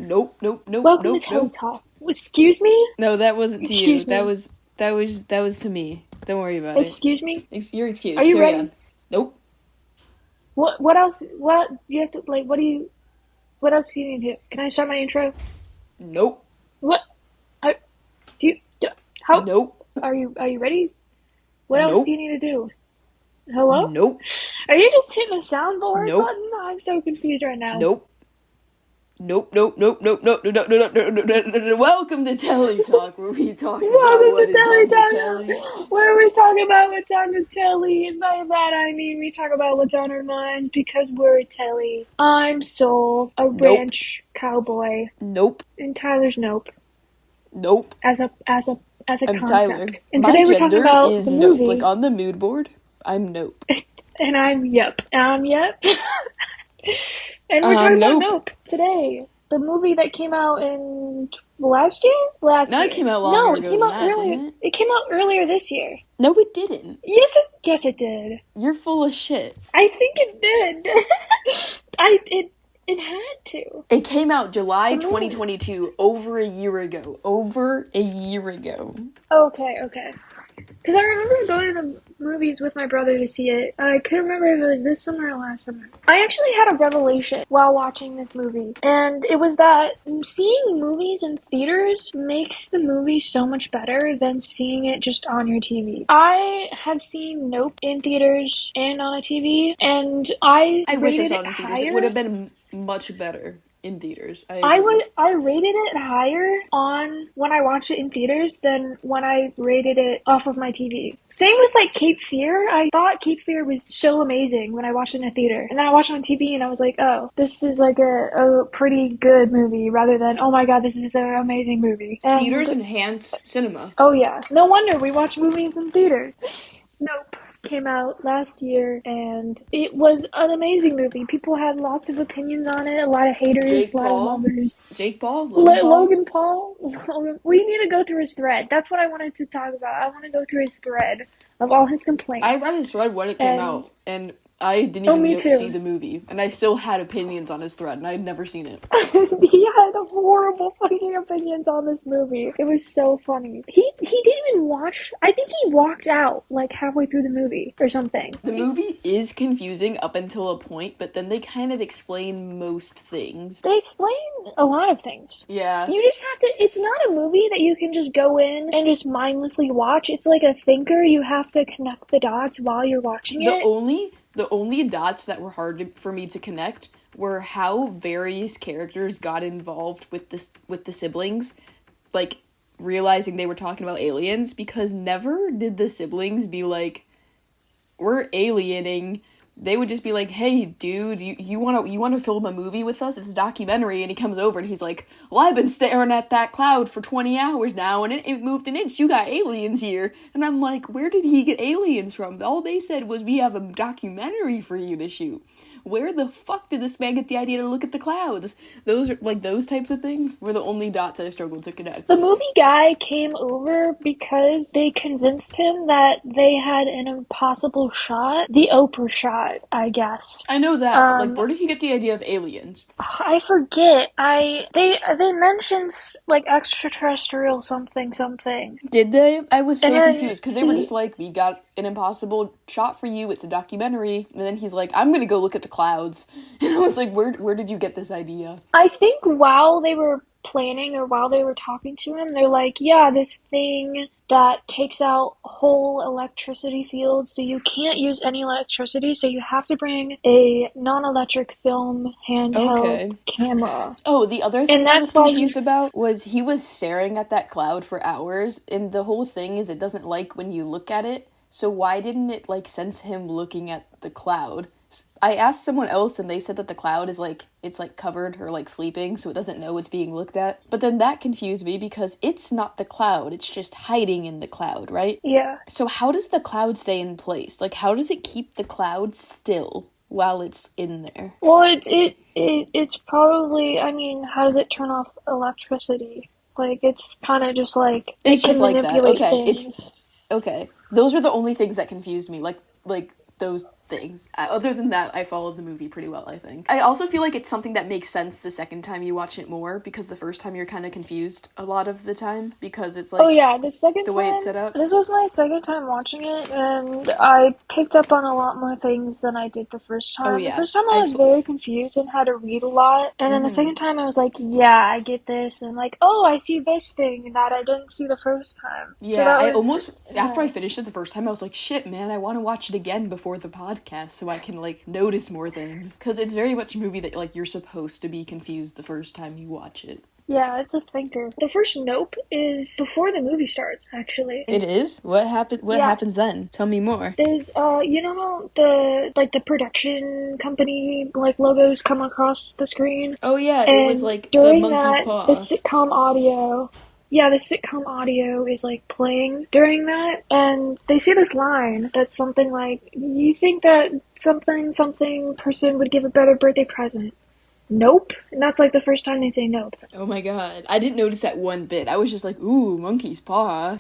Nope, nope, nope, Welcome nope, to Telly nope. Talk. Excuse me? No, that wasn't to you. Excuse me. That was to me. Don't worry about it. Excuse me? You're Are excused. you Carry ready? on. Nope. What else? What do you have to, like, what else do you need to do? Can I start my intro? Nope. What? I, how? Nope. Are you ready? What else do Nope. you need to do? Hello? Nope. Are you just hitting the soundboard Nope. button? I'm so confused right now. Nope. Nope, nope, nope, nope, nope, nope, nope, nope, nope, nope, nope. Welcome to Telly Talk, where we talk about Welcome what to is Telly on the telly. Talk, where we talk about what's on the telly, and by that I mean we talk about what's on our minds because we're a telly. I'm Soul, a Nope. ranch cowboy, Nope. and Tyler's Nope Nope. as a I'm concept. Tyler. And My today we're talking gender about is the nope. Like movie, on the mood board, I'm nope. and I'm Yep. And we're talking about Nope. Nope today. The movie that came out in last year? Last No, year. it came out No, longer it ago came than out that, earlier. didn't it? It came out earlier this year. No, it didn't. Yes, it did. You're full of shit. I think it did. It had to. It came out July Come on. 2022, over a year ago. Over a year ago. Okay. Because I remember going to the movies with my brother to see it. I couldn't remember if it was this summer or last summer. I actually had a revelation while watching this movie. And it was that seeing movies in theaters makes the movie so much better than seeing it just on your TV. I have seen Nope in theaters and on a TV, and I wish I rated saw it it in theaters. higher. It would have been much better in theaters. I rated it higher on when I watched it in theaters than when I rated it off of my TV. Same with like Cape Fear. I thought Cape Fear was so amazing when I watched it in a theater. And then I watched it on TV and I was like, oh, this is like a pretty good movie rather than, oh my god, this is an amazing movie. And Theaters enhance cinema. oh yeah. No wonder we watch movies in theaters. Nope. Came out last year and it was an amazing movie. People had lots of opinions on it, a lot of haters, a lot of lovers. Jake Paul? Logan Paul? Logan Paul? We need to go through his thread. That's what I wanted to talk about. I want to go through his thread of all his complaints. I read his thread when it came out, and I didn't me even too. see the movie, and I still had opinions on his thread, and I had never seen it. He had horrible fucking opinions on this movie. It was so funny. He didn't even watch. I think he walked out like halfway through the movie or something. The movie is confusing up until a point, but then they kind of explain most things. They explain a lot of things. Yeah. You just have to, it's not a movie that you can just go in and just mindlessly watch. It's like a thinker. You have to connect the dots while you're watching it. The only dots that were hard for me to connect were how various characters got involved with the siblings, like realizing they were talking about aliens, because never did the siblings be like, we're aliening. They would just be like, hey, dude, you want to film a movie with us? It's a documentary. And he comes over and he's like, well, I've been staring at that cloud for 20 hours now, and it moved an inch. You got aliens here. And I'm like, where did he get aliens from? All they said was, we have a documentary for you to shoot. Where the fuck did this man get the idea to look at the clouds? Those types of things were the only dots I struggled to connect. The movie guy came over because they convinced him that they had an impossible shot. The Oprah shot, I guess. I know that, but where did he get the idea of aliens? I forget. They mentioned like extraterrestrial something. Did they? I was so confused because they were just like, we got an impossible shot for you. It's a documentary. And then he's like, I'm gonna go look at the clouds. And I was like, where did you get this idea? I think while they were planning or while they were talking to him, they're like, yeah, this thing that takes out whole electricity fields, so you can't use any electricity, so you have to bring a non-electric film handheld camera. Oh, the other thing I was confused about was he was staring at that cloud for hours, and the whole thing is it doesn't like when you look at it, so why didn't it like sense him looking at the cloud? I asked someone else and they said that the cloud is like, it's like covered or like sleeping, so it doesn't know it's being looked at. But then that confused me because it's not the cloud, it's just hiding in the cloud, right? Yeah. So how does the cloud stay in place? Like, how does it keep the cloud still while it's in there? Well, it's probably, I mean, how does it turn off electricity? Like, it's kind of just like, it's just like that. Okay, things. Okay. Those are the only things that confused me. Like those things. Other than that, I followed the movie pretty well, I think. I also feel like it's something that makes sense the second time you watch it more, because the first time you're kind of confused a lot of the time, because it's like, oh yeah, the way it's set up. This was my second time watching it, and I picked up on a lot more things than I did the first time. Oh, yeah. The first time I was very confused and had to read a lot, and then the second time I was like, yeah, I get this, and like, oh, I see this thing that I didn't see the first time. Yeah, so after I finished it the first time, I was like, shit, man, I want to watch it again before the podcast so I can, like, notice more things. Because it's very much a movie that, like, you're supposed to be confused the first time you watch it. Yeah, it's a thinker. The first Nope is before the movie starts, actually. It is? What happens then? Tell me more. There's, you know how the production company, like, logos come across the screen? Oh, yeah, and it was, like, during the monkey's paw. The sitcom audio... Yeah, the sitcom audio is, like, playing during that, and they say this line that's something like, you think that something person would give a better birthday present? Nope. And that's, like, the first time they say nope. Oh my god. I didn't notice that one bit. I was just like, ooh, monkey's paw.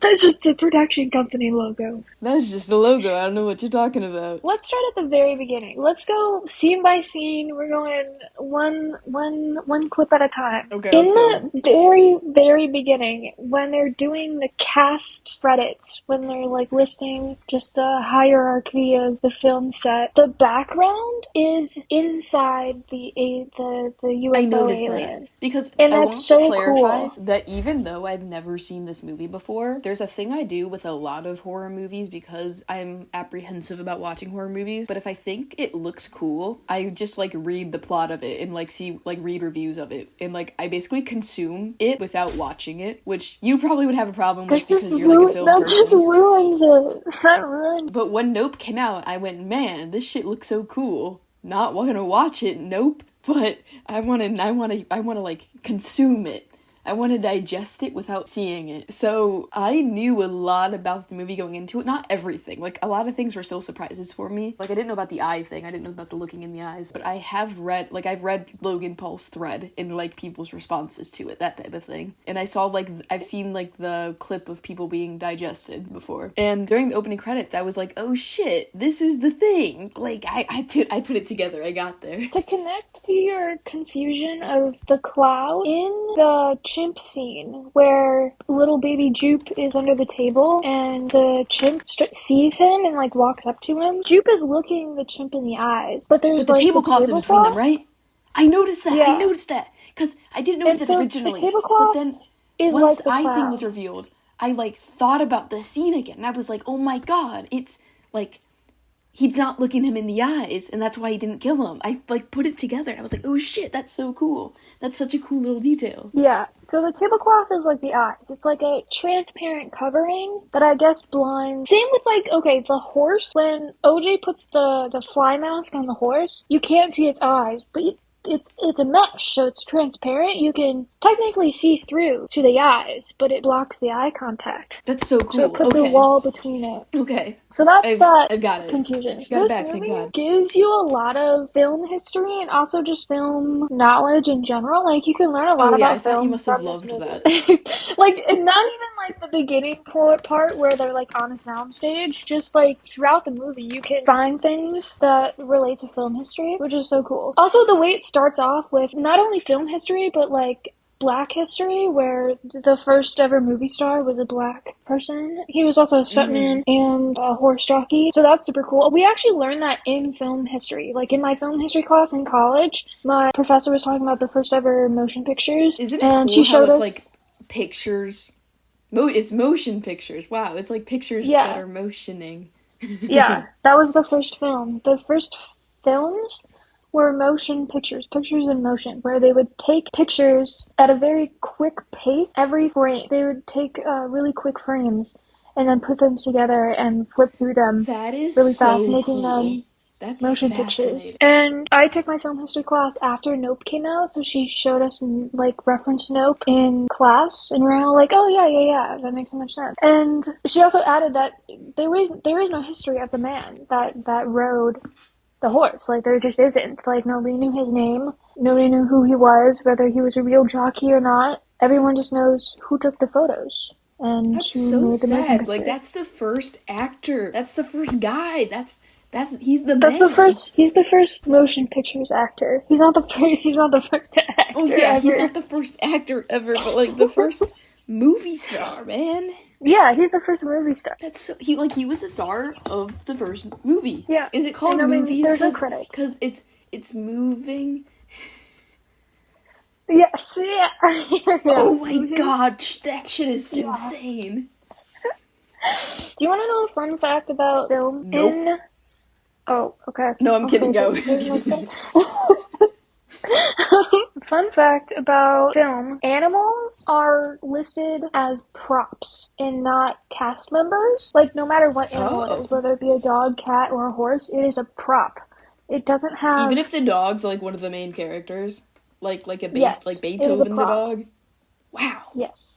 That's just the production company logo. That's just the logo. I don't know what you're talking about. Let's start at the very beginning. Let's go scene by scene. We're going one clip at a time. Okay, In let's go. the very, very beginning, when they're doing the cast credits, when they're like listing just the hierarchy of the film set, the background is inside the UFO I noticed alien. that. Because And I that's want so to clarify cool. that even though I've never seen this movie before, there's a thing I do with a lot of horror movies because I'm apprehensive about watching horror movies. But if I think it looks cool, I just like read the plot of it and like read reviews of it. And like I basically consume it without watching it, which you probably would have a problem with because you're like a film person. That just ruins it. That ruins. But when Nope came out, I went, man, this shit looks so cool. Not gonna watch it, nope. But I wanna like consume it. I want to digest it without seeing it. So I knew a lot about the movie going into it. Not everything. Like, a lot of things were still surprises for me. Like, I didn't know about the eye thing. I didn't know about the looking in the eyes. But I've read Logan Paul's thread and, like, people's responses to it. That type of thing. And I've seen, like, the clip of people being digested before. And during the opening credits, I was like, oh shit, this is the thing. Like, I put it together. I got there. To connect to your confusion of the cloud, in the chimp scene where little baby Jupe is under the table and the chimp sees him and like walks up to him, Jupe is looking the chimp in the eyes, but there's the like tablecloth in between them, right? I noticed that. Yeah. I noticed that because I didn't notice it originally. The but then is once like the eye thing was revealed, I like thought about the scene again, and I was like, oh my god, it's like he's not looking him in the eyes, and that's why he didn't kill him. I, like, put it together, and I was like, oh shit, that's so cool. That's such a cool little detail. Yeah, so the tablecloth is like the eyes. It's like a transparent covering that I guess blinds. Same with, like, okay, the horse. When OJ puts the fly mask on the horse, you can't see its eyes, but it's a mesh, so it's transparent. You can technically see through to the eyes, but it blocks the eye contact. That's so cool. So it puts a wall between it. Okay. So that's I've got it. Confusion. Got it This back, thank movie God. gives you a lot of film history and also just film knowledge in general. Like, you can learn a lot about film. I thought you must have loved that. like, and not even like the beginning part where they're like on a soundstage. Just like throughout the movie, you can find things that relate to film history, which is so cool. Also, the way it starts off with not only film history, but like Black history, where the first ever movie star was a Black person. He was also a stuntman and a horse jockey, so that's super cool. We actually learned that in film history. Like, in my film history class in college, my professor was talking about the first ever motion pictures. Isn't it cool how it's like pictures? It's motion pictures. Wow, it's like pictures that are motioning. Yeah, that was the first film. The first films were motion pictures in motion, where they would take pictures at a very quick pace every frame. They would take really quick frames and then put them together and flip through them. That is really so fast, making cool. them That's motion pictures. And I took my film history class after Nope came out, so she showed us like reference Nope in class, and we're all like, oh yeah, that makes so much sense. And she also added that there is no history of the man that rode the horse. Like, there just isn't. Like, nobody knew his name. Nobody knew who he was, whether he was a real jockey or not. Everyone just knows who took the photos. and That's who so made the motion sad. Like, picture. that's the first actor. That's the first guy. He's the That's the man. first. He's the first motion pictures actor. He's not the first. He's not the first Oh actor yeah, he's ever. not the first actor ever, but like the first movie star, man. Yeah, he's the first movie star. That's so, he was the star of the first movie. Yeah, Is it and called I mean, movies there's no cuz credits. it's moving? Yes, yeah, yeah. Oh my god, that shit is Yeah. insane. Do you want to know a fun fact about film? Nope. Oh, okay. No, I'm I'll kidding, save go. it for the next time. Fun fact about film, animals are listed as props and not cast members. Like, no matter what animal it is, Oh. whether it be a dog, cat, or a horse, it is a prop. It doesn't Even have... if the dog's like one of the main characters, like Yes, it is a Beethoven the prop. dog. Wow. Yes,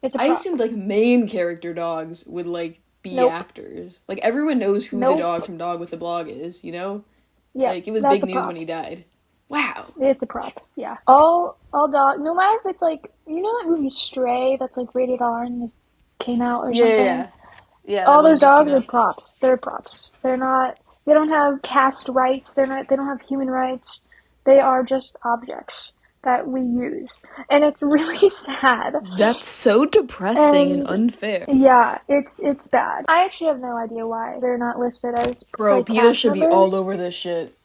it's a I prop. assumed like main character dogs would like be Nope. actors. Like everyone knows who the dog Nope. from Dog with the Blog is, you know? Yeah, Like it was that's big a news when prop. he died. Wow. It's a prop. Yeah. All dog. No matter if it's like, you know that movie Stray that's like rated R and it came out or Yeah, yeah, something. yeah. Yeah, that All one those just came dogs are out. props. They're props. They're not. They don't have caste rights. They're not. They don't have human rights. They are just objects that we use, and it's really sad. That's so depressing and And unfair. yeah, it's bad. I actually have no idea why they're not listed as Bro, like PETA cast should be all members. over this shit.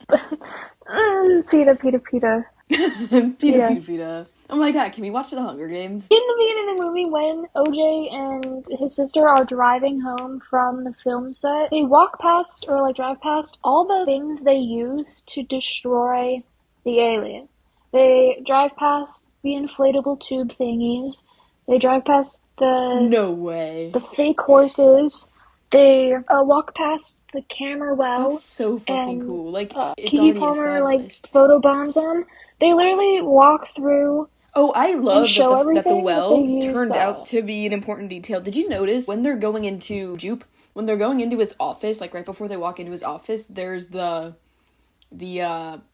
PETA, PETA, PETA. PETA, PETA. PETA, PETA. Oh my god, can we watch The Hunger Games? In the beginning of the movie, when OJ and his sister are driving home from the film set, they walk past or like drive past all the things they use to destroy the alien. They drive past the inflatable tube thingies. They drive past No way. the fake horses. They walk past the camera well That's so fucking and cool. Like, it's Kiki already Palmer like established. photobombs them. They literally walk through Oh, I and love that show that the everything, but they well use turned out that. to be an important detail. Did you notice when they're going into Jupe, when they're going into his office, like right before they walk into his office, there's the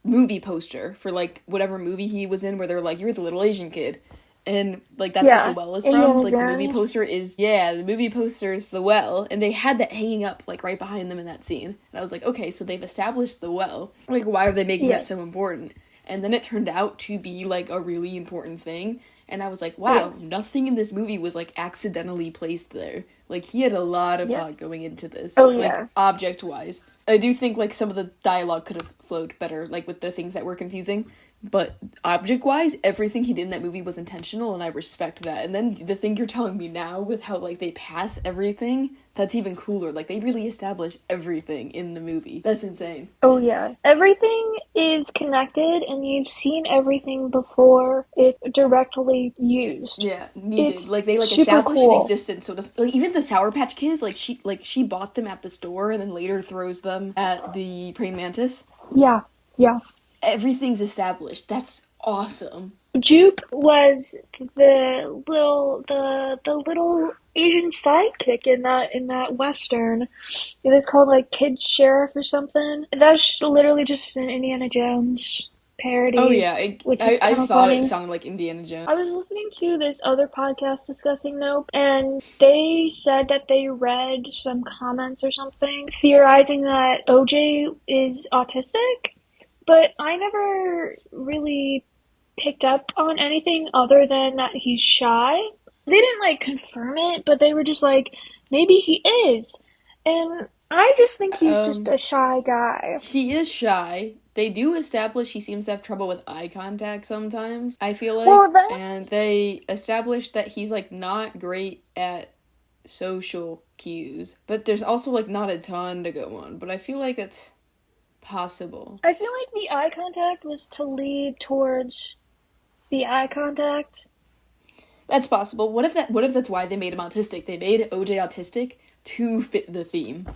movie poster for like whatever movie he was in where they're like, you're the little Asian kid. And like that's what the Yeah, well is from. Indiana Like the movie Jones. poster is the movie poster is the well, and they had that hanging up like right behind them in that scene. And I was like, okay, so they've established the well. Like why are they making that so Yes, important? And then it turned out to be like a really important thing. And I was like, wow, yes, nothing in this movie was like accidentally placed there. Like he had a lot of thought yes. going into this, Oh like yeah, object wise. I do think like some of the dialogue could have flowed better, like with the things that were confusing. But object-wise, everything he did in that movie was intentional, and I respect that. And then the thing you're telling me now with how, like, they pass everything, that's even cooler. Like, they really establish everything in the movie. That's insane. oh yeah. Everything is connected, and you've seen everything before it's directly used. Yeah, needed. It's Like, they, like, super establish an cool. existence. So, does, like, even the Sour Patch Kids, she bought them at the store and then later throws them at the praying mantis. Yeah, yeah. Everything's established. That's awesome. Jupe was the little Asian sidekick in that western. It was called like Kid Sheriff or something. That's literally just an Indiana Jones Oh, parody, yeah. which is I kind of thought it funny. sounded like Indiana Jones. I was listening to this other podcast discussing Nope, and they said that they read some comments or something theorizing that OJ is autistic, but I never really picked up on anything other than that he's shy. They didn't like confirm it, but they were just like, maybe he is. And I just think he's just Um, a shy guy. He is shy. They do establish he seems to have trouble with eye contact sometimes, I feel like. Well, that's And they establish that he's, like, not great at social cues. But there's also, like, not a ton to go on. But I feel like it's possible. I feel like the eye contact was to lead towards the eye contact. That's possible. What if that's why they made him autistic? They made OJ autistic to fit the theme.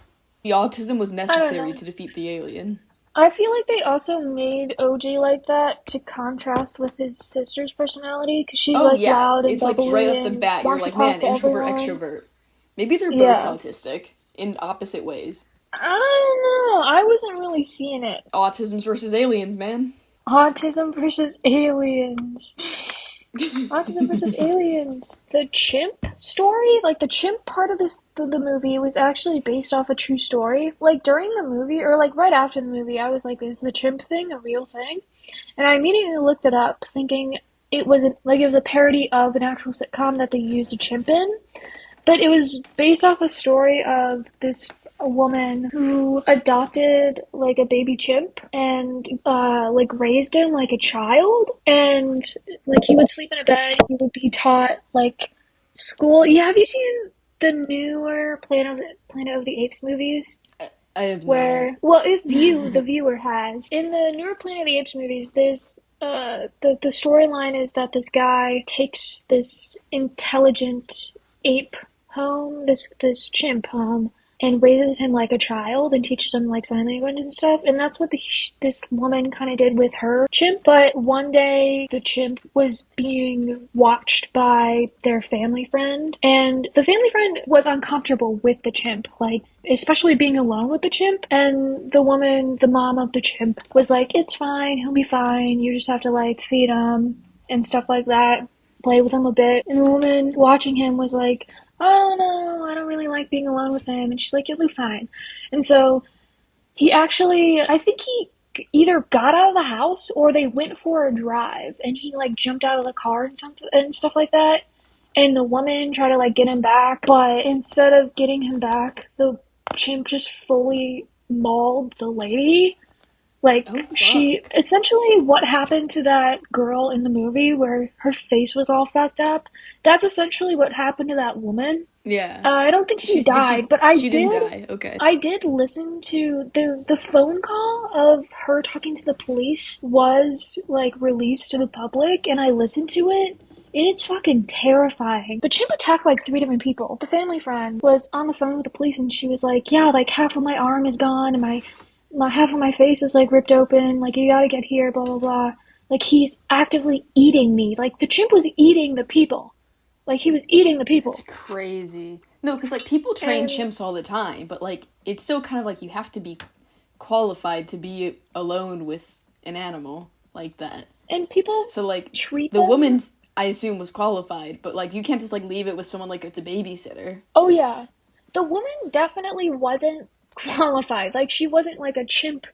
The autism was I don't necessary know. to defeat the alien. I feel like they also made OJ like that to contrast with his sister's personality because she's Oh like yeah, loud and it's like right bubbly off the and bat, you're wants to like, talk man, to introvert, everyone. extrovert. Maybe they're both Yeah. autistic in opposite ways. I don't know. I wasn't really seeing it. Autisms versus aliens, man. Autism versus aliens. Autism versus aliens. The chimp story, like the chimp part of the movie was actually based off a true story. Like during the movie, or like right after the movie, I was like, is the chimp thing a real thing? And I immediately looked it up, thinking it was a parody of an actual sitcom that they used a chimp in. But it was based off a story of this a woman who adopted like a baby chimp and like raised him like a child, and like he would sleep in a bed, he would be taught like school. Yeah, have you seen the newer Planet of the Apes movies? I have not. Where, well, if the viewer has, in the newer Planet of the Apes movies, there's the storyline is that this guy takes this intelligent ape home, this chimp home, and raises him like a child and teaches him like sign language and stuff. And that's what this woman kind of did with her chimp. But one day the chimp was being watched by their family friend, and the family friend was uncomfortable with the chimp, like especially being alone with the chimp. And the woman, the mom of the chimp, was like, "It's fine, he'll be fine. You just have to like feed him and stuff like that, play with him a bit." And the woman watching him was like, "Oh no, I don't really like being alone with him." And she's like, "You'll be fine." And so he actually, I think he either got out of the house or they went for a drive, and he like jumped out of the car and something and stuff like that. And the woman tried to like get him back, but instead of getting him back, the chimp just fully mauled the lady. Like, Oh she fuck. essentially, what happened to that girl in the movie where her face was all fucked up, that's essentially what happened to that woman. Yeah. I don't think she She did died, she but she didn't die. Okay. I did listen to the phone call of her talking to the police was like released to the public, and I listened to it. It's fucking terrifying. The chimp attacked like 3 different people. The family friend was on the phone with the police, and she was like, "Yeah, like half of my arm is gone, and my half of my face is like ripped open. Like, you gotta get here, blah blah blah." Like, he's actively eating me. Like, the chimp was eating the people. Like, he was eating the That's people. crazy. No, because like people train And chimps all the time, but like it's still kind of like you have to be qualified to be alone with an animal like that. people So like treat the them. woman's I assume was qualified, but like you can't just like leave it with someone like it's a babysitter. Oh yeah, the woman definitely wasn't qualified. Like, she wasn't like a chimp.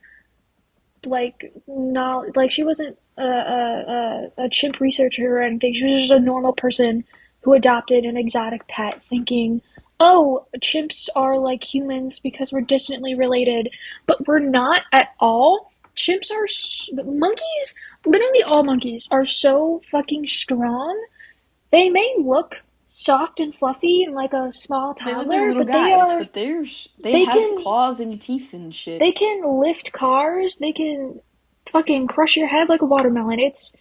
Like, not like she wasn't a chimp researcher or anything. She was just a normal person who adopted an exotic pet, thinking, "Oh, chimps are like humans because we're distantly related," but we're not at all. Chimps are monkeys. Literally, all monkeys are so fucking strong. They may look soft and fluffy and like a small They look like toddler, little but they guys, are but they they have can claws and teeth and shit. they can lift cars, they can fucking crush your head like a watermelon. It's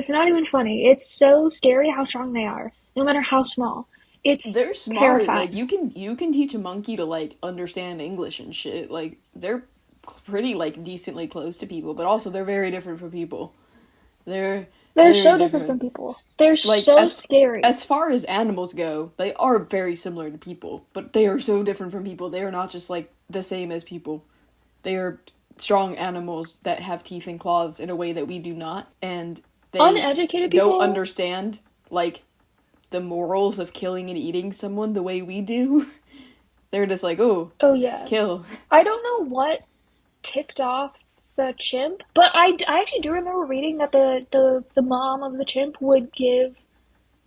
not even funny. It's so scary how strong they are, no matter how small. It's They're smart. Like terrifying. you can teach a monkey to like understand English and shit. Like they're pretty like decently close to people, but also they're very different from people. They're They're very so different different. from people. They're Like so scary. as far as animals go, they are very similar to people, but they are so different from people. They are not just like the same as people. They are strong animals that have teeth and claws in a way that we do not, and they Uneducated don't people. understand like the morals of killing and eating someone the way we do. They're just like, "Oh, Oh yeah. kill." I don't know what tipped off the chimp, but I actually do remember reading that the mom of the chimp would give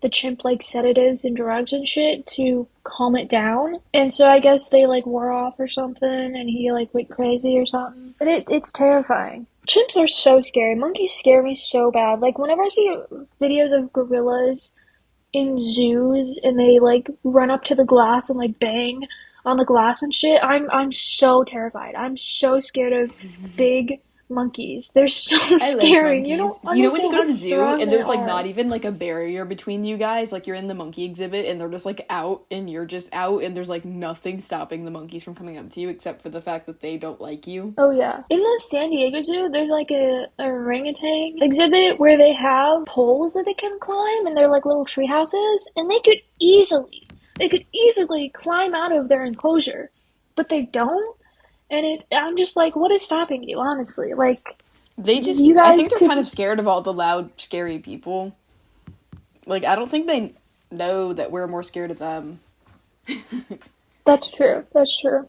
the chimp like sedatives and drugs and shit to calm it down. And so I guess they like wore off or something, and he like went crazy or something. But it's terrifying. Chimps are so scary. Monkeys scare me so bad. Like, whenever I see videos of gorillas in zoos and they like run up to the glass and like bang on the glass and shit, I'm so terrified. I'm so scared of big monkeys. They're so I like scary. You monkeys. don't You know when you understand go to how the zoo strong and they there's like are. not even like a barrier between you guys, like you're in the monkey exhibit and they're just like out and you're just out and there's like nothing stopping the monkeys from coming up to you except for the fact that they don't like you. Oh yeah. In the San Diego Zoo, there's like a orangutan exhibit where they have poles that they can climb, and they're like little tree houses, and they could easily climb out of their enclosure, but they don't. And I'm just like, what is stopping you, honestly? Like, They just you I guys think they're could, kind of scared of all the loud scary people. Like, I don't think they know that we're more scared of them. That's true. That's true.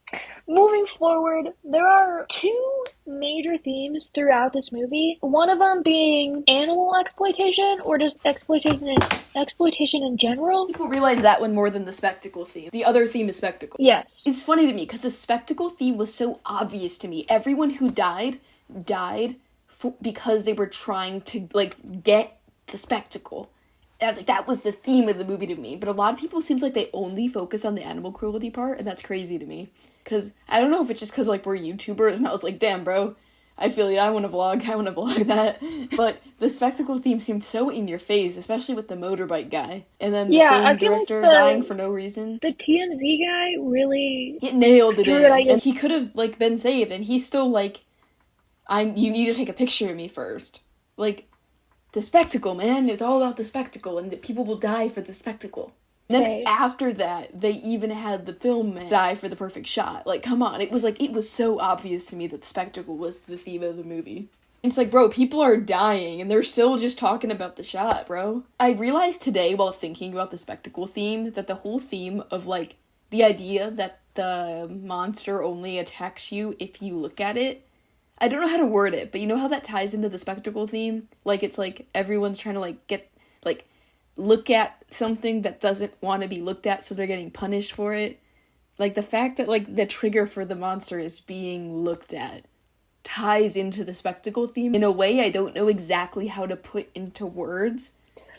Moving forward, there are two major themes throughout this movie. One of them being animal exploitation, or just exploitation in general. People realize that one more than the spectacle theme. The other theme is spectacle. Yes. It's funny to me because the spectacle theme was so obvious to me. Everyone who died because they were trying to, like, get the spectacle. And like, that was the theme of the movie to me. But a lot of people seems like they only focus on the animal cruelty part, and that's crazy to me. Because I don't know if it's just because, like, we're YouTubers, and I was like, damn, bro, I feel you, I want to vlog that. But the spectacle theme seemed so in your face, especially with the motorbike guy. And then the film director dying for no reason. The TMZ guy really... He nailed it in. And he could have, like, been saved, and he's still like, you need to take a picture of me first. Like, the spectacle, man. It's all about the spectacle, and that people will die for the spectacle. And then after that, they even had the film man die for the perfect shot. Like, come on. It was so obvious to me that the spectacle was the theme of the movie. It's like, bro, people are dying, and they're still just talking about the shot, bro. I realized today, while thinking about the spectacle theme, that the whole theme of, like, the idea that the monster only attacks you if you look at it, I don't know how to word it, but you know how that ties into the spectacle theme? Like, it's like everyone's trying to, like, look at something that doesn't want to be looked at, so they're getting punished for it. Like, the fact that, like, the trigger for the monster is being looked at ties into the spectacle theme in a way I don't know exactly how to put into words.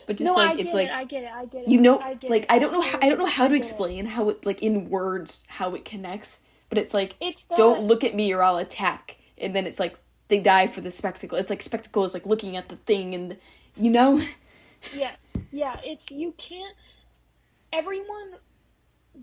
But just, I get it. You know, like, I don't know how to explain how it, like, in words, how it connects. But it's like, don't look at me or I'll attack. And then it's like, they die for the spectacle. It's like, spectacle is like looking at the thing and, you know? Yes. Yeah, you can't, everyone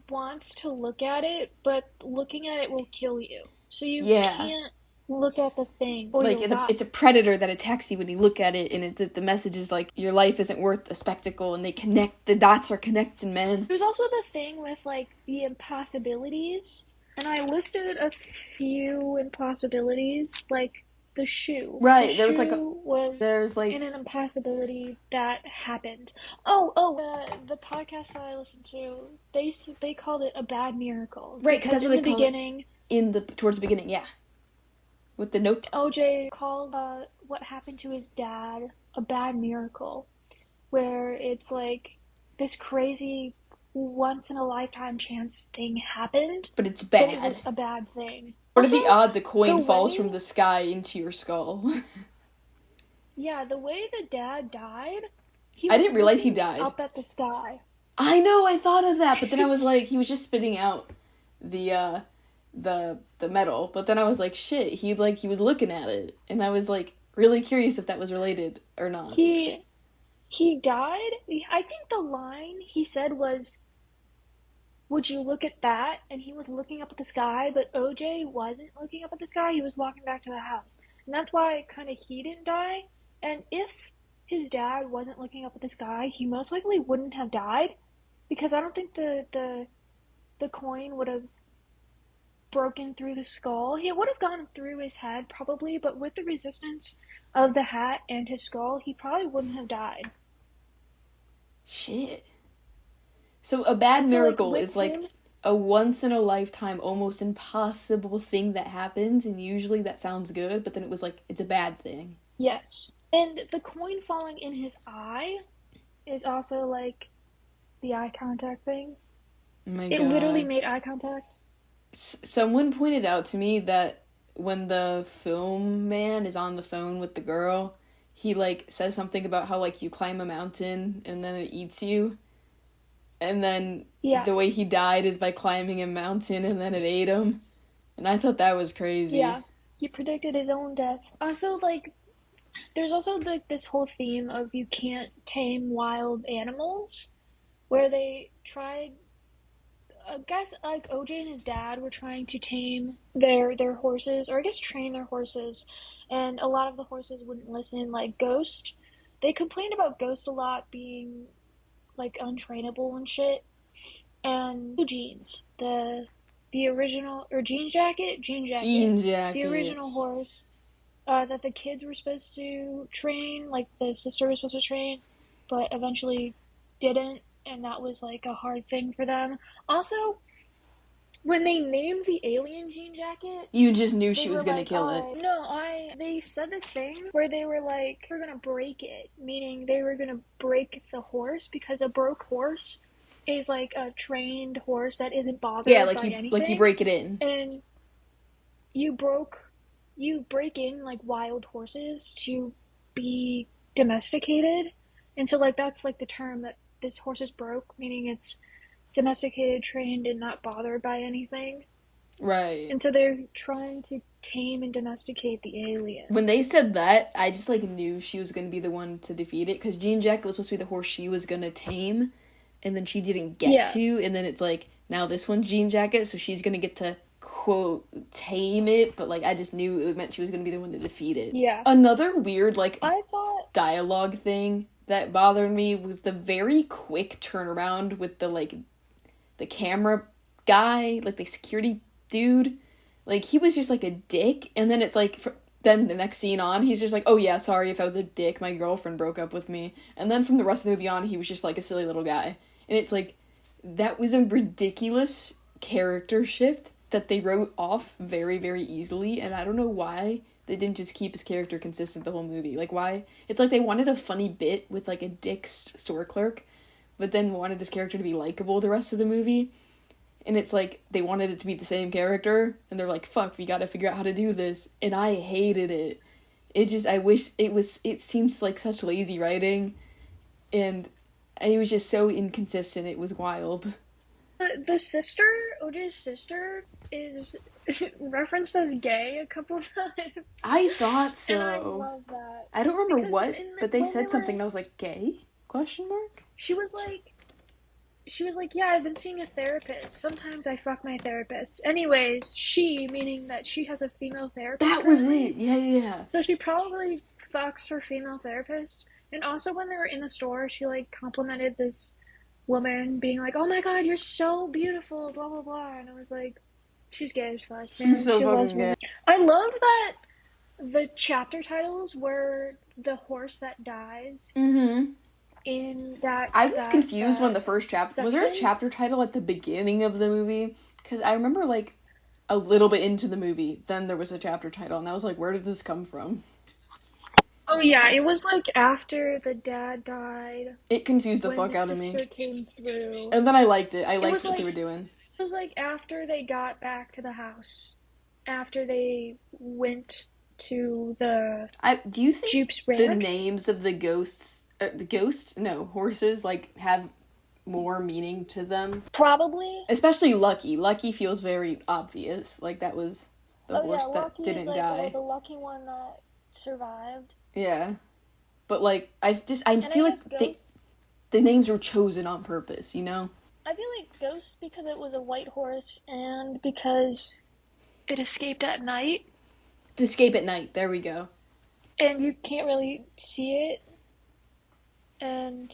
wants to look at it, but looking at it will kill you. So you can't look at the thing. Or like, it's a predator that attacks you when you look at it, and the message is like, your life isn't worth the spectacle, and the dots are connecting, man. There's also the thing with, like, the impossibilities. And I listed a few impossibilities, like the shoe. Right, there's an impossibility that happened. The podcast that I listened to, they called it a bad miracle. Right, because that's what they call it towards the beginning, yeah. With the note. OJ called what happened to his dad a bad miracle, where it's like this crazy once-in-a-lifetime chance thing happened. But it's bad. But it was a bad thing. What are the odds a coin falls from the sky into your skull? Yeah, the way the dad died... I didn't realize he died. Up at the sky. I know, I thought of that, but then I was like, he was just spitting out the metal. But then I was like, shit, he was looking at it. And I was like, really curious if that was related or not. He died. I think the line he said was, would you look at that? And he was looking up at the sky, but OJ wasn't looking up at the sky. He was walking back to the house. And that's why kind of he didn't die. And if his dad wasn't looking up at the sky, he most likely wouldn't have died. Because I don't think the coin would have broken through the skull. He would have gone through his head, probably, but with the resistance of the hat and his skull, he probably wouldn't have died. Shit. So a bad miracle is like a once-in-a-lifetime, almost impossible thing that happens, and usually that sounds good, but then it was like, it's a bad thing. Yes. And the coin falling in his eye is also like the eye contact thing. Oh my God. It literally made eye contact. Someone pointed out to me that when the film man is on the phone with the girl, he, like, says something about how, like, you climb a mountain and then it eats you. And then the way he died is by climbing a mountain and then it ate him. And I thought that was crazy. Yeah, he predicted his own death. Also, like, there's also, like, this whole theme of you can't tame wild animals, where they tried... I guess, like, OJ and his dad were trying to tame their horses, or I guess train their horses, and a lot of the horses wouldn't listen, like Ghost. They complained about Ghost a lot being, like, untrainable and shit. And Blue Jeans, the original, or Jean Jacket? Jean Jacket. The original horse that the kids were supposed to train, like, the sister was supposed to train, but eventually didn't, and that was like a hard thing for them. Also, when they named the alien jean jacket, You just knew they she were was gonna like, kill it. they said this thing where they were like, we're gonna break it, meaning they were gonna break the horse, because a broke horse is like a trained horse that isn't Yeah, bothered by like you anything. break it in. And you break in like wild horses to be domesticated. And so like that's like the term that this horse is broke, meaning it's domesticated, trained, and not bothered by anything. Right. And so they're trying to tame and domesticate the alien. When they said that, I just, like, knew she was gonna be the one to defeat it, because Jean Jacket was supposed to be the horse she was gonna tame, and then she didn't get to, and then it's like, now this one's Jean Jacket, so she's gonna get to, quote, tame it, but, like, I just knew it meant she was gonna be the one to defeat it. Yeah. Another weird, like, I thought dialogue thing that bothered me was the very quick turnaround with the, like, the camera guy, like, the security dude. Like, he was just, like, a dick, and then it's, like, then the next scene on, he's just like, oh, yeah, sorry if I was a dick, my girlfriend broke up with me. And then from the rest of the movie on, he was just, like, a silly little guy. And it's, like, that was a ridiculous character shift that they wrote off very, very easily, and I don't know why they didn't just keep his character consistent the whole movie. Like, why? It's like they wanted a funny bit with, like, a dick store clerk, but then wanted this character to be likable the rest of the movie. And it's like, they wanted it to be the same character, and they're like, fuck, we gotta figure out how to do this. And I hated it. I wish it seems like such lazy writing, and it was just so inconsistent, it was wild. the sister, OJ's sister, is referenced as gay a couple times. I thought so. And I love that. I don't remember Because what, but they when said were- something, and I was like, gay? Question mark? She was like, yeah, I've been seeing a therapist. Sometimes I fuck my therapist. Anyways, she, meaning that she has a female therapist. That was currently. it. Yeah. So she probably fucks her female therapist. And also when they were in the store, she like complimented this woman, being like, oh my god, you're so beautiful, blah blah blah. And I was like, she's gay as fuck. She's so She fucking loves gay. women. I love that the chapter titles were the horse that dies Mm-hmm. in that. I was confused when the first chapter... Was there a section? chapter title at the beginning of the movie? Because I remember, like, a little bit into the movie, then there was a chapter title, and I was like, where did this come from? Oh yeah, it was like after the dad died. It confused the when fuck the out of me. sister came through. And then I liked it. I liked was what they like- were doing. It was like after they got back to the house. After they went to the Do you think Jupe's the ranch. names of the ghosts... horses, like, have more meaning to them? Probably. Especially Lucky. Lucky feels very obvious. Like, that was the horse that Lucky didn't is like, die. the lucky one that survived. Yeah. But, like, I feel I like guess the names were chosen on purpose, you know? I feel like Ghost because it was a white horse and because it escaped at night Escape at Night. There we go. and you can't really see it. And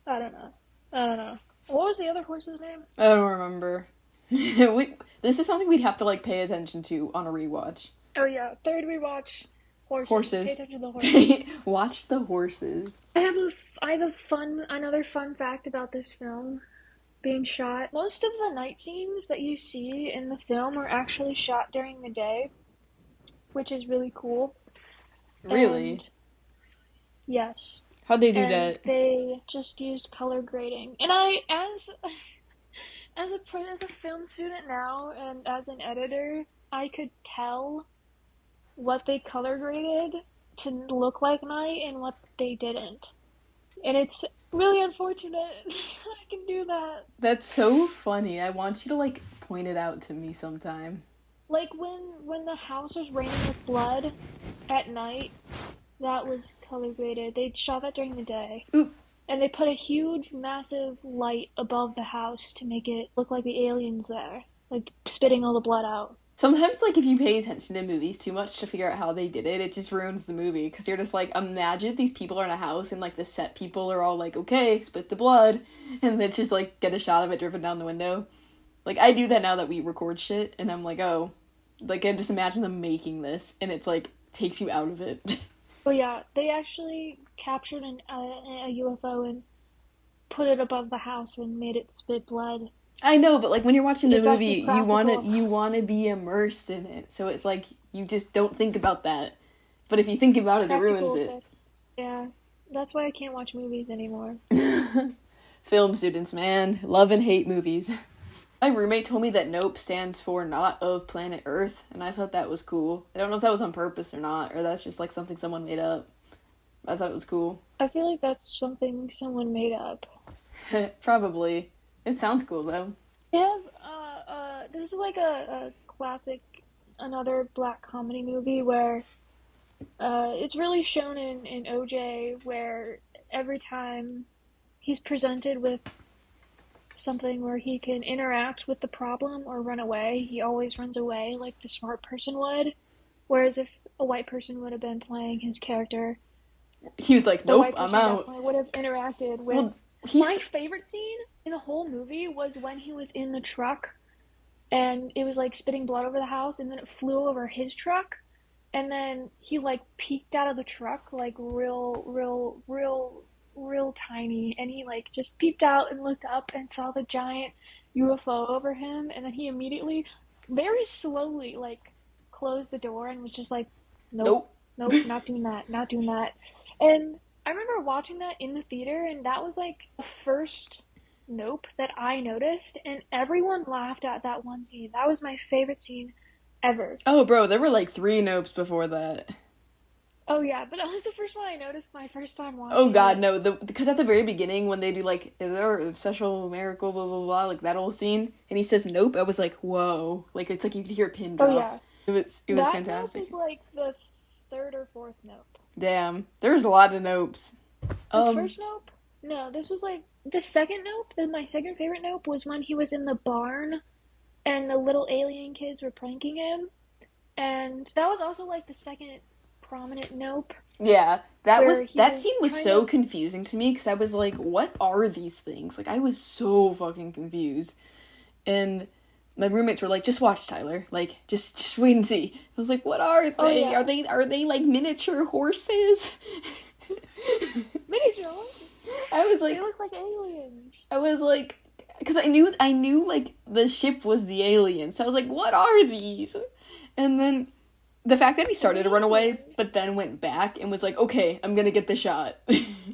I don't know. What was the other horse's name? I don't remember. This is something we'd have to, like, pay attention to on a rewatch. Oh yeah, third rewatch. Horses. Pay attention to the horses. Watch the horses. I have another fun fact about this film being shot. Most of the night scenes that you see in the film are actually shot during the day, which is really cool. Really? And, yes. How'd they do And that? they just used color grading. And I, as a film student now and as an editor, I could tell what they color graded to look like night and what they didn't. And it's really unfortunate I can do that. That's so funny. I want you to, like, point it out to me sometime. Like when the house was raining with blood at night, that was color graded. They shot that during the day. Oop. And they put a huge, massive light above the house to make it look like the alien's there, like spitting all the blood out. Sometimes, like, if you pay attention to movies too much to figure out how they did it, it just ruins the movie. Because you're just like, imagine these people are in a house and, like, the set people are all like, okay, spit the blood. And it's just, like, get a shot of it driven down the window. Like, I do that now that we record shit. And I'm like, oh. Like, I just imagine them making this. And it's, like, takes you out of it. Oh yeah, they actually captured a UFO in put it above the house and made it spit blood. I know, but like when you're watching the It's actually movie, practical. you wanna be immersed in it. So it's like you just don't think about that. But if you think about it, it ruins Practical it. effect. Yeah, that's why I can't watch movies anymore. Film students, man, love and hate movies. My roommate told me that NOPE stands for Not of Planet Earth, and I thought that was cool. I don't know if that was on purpose or not, or that's just like something someone made up. I thought it was cool. I feel like that's something someone made up. Probably. It sounds cool though. Yeah, this is like a classic, another black comedy movie where it's really shown in OJ, where every time he's presented with something where he can interact with the problem or run away, he always runs away like the smart person would. Whereas if a white person would have been playing his character, He was like, the nope, white I'm person out. definitely would have interacted with. Well, My favorite scene in the whole movie was when he was in the truck and it was like spitting blood over the house, and then it flew over his truck, and then he like peeked out of the truck like real tiny, and he like just peeped out and looked up and saw the giant UFO over him, and then he immediately very slowly like closed the door and was just like, nope, nope. nope, not doing that, not doing that. And I remember watching that in the theater, and that was like the first nope that I noticed, and everyone laughed at that one scene. That was my favorite scene ever. Oh, bro, there were like 3 nopes before that. Oh yeah, but that was the first one I noticed my first time watching. Oh god, no, because at the very beginning when they do like, is there a special miracle, blah blah blah, like that whole scene, and he says nope, I was like, whoa, like it's like you could hear a pin drop. Oh yeah, it was that fantastic. Nope is like the third or fourth nope. Damn, there's a lot of nopes. The first nope? No, this was like the second nope. My second favorite nope was when he was in the barn and the little alien kids were pranking him. And that was also like the second prominent nope. Yeah, that scene was so confusing to me because I was like, what are these things? Like I was so fucking confused. And my roommates were like, just watch, Tyler. Like, just wait and see. I was like, what are they? Oh, yeah. Are they like miniature horses? Miniature horses? I was like, they look like aliens. I was like, because I knew like the ship was the alien. So I was like, what are these? And then the fact that he started to run away, but then went back and was like, okay, I'm gonna get the shot.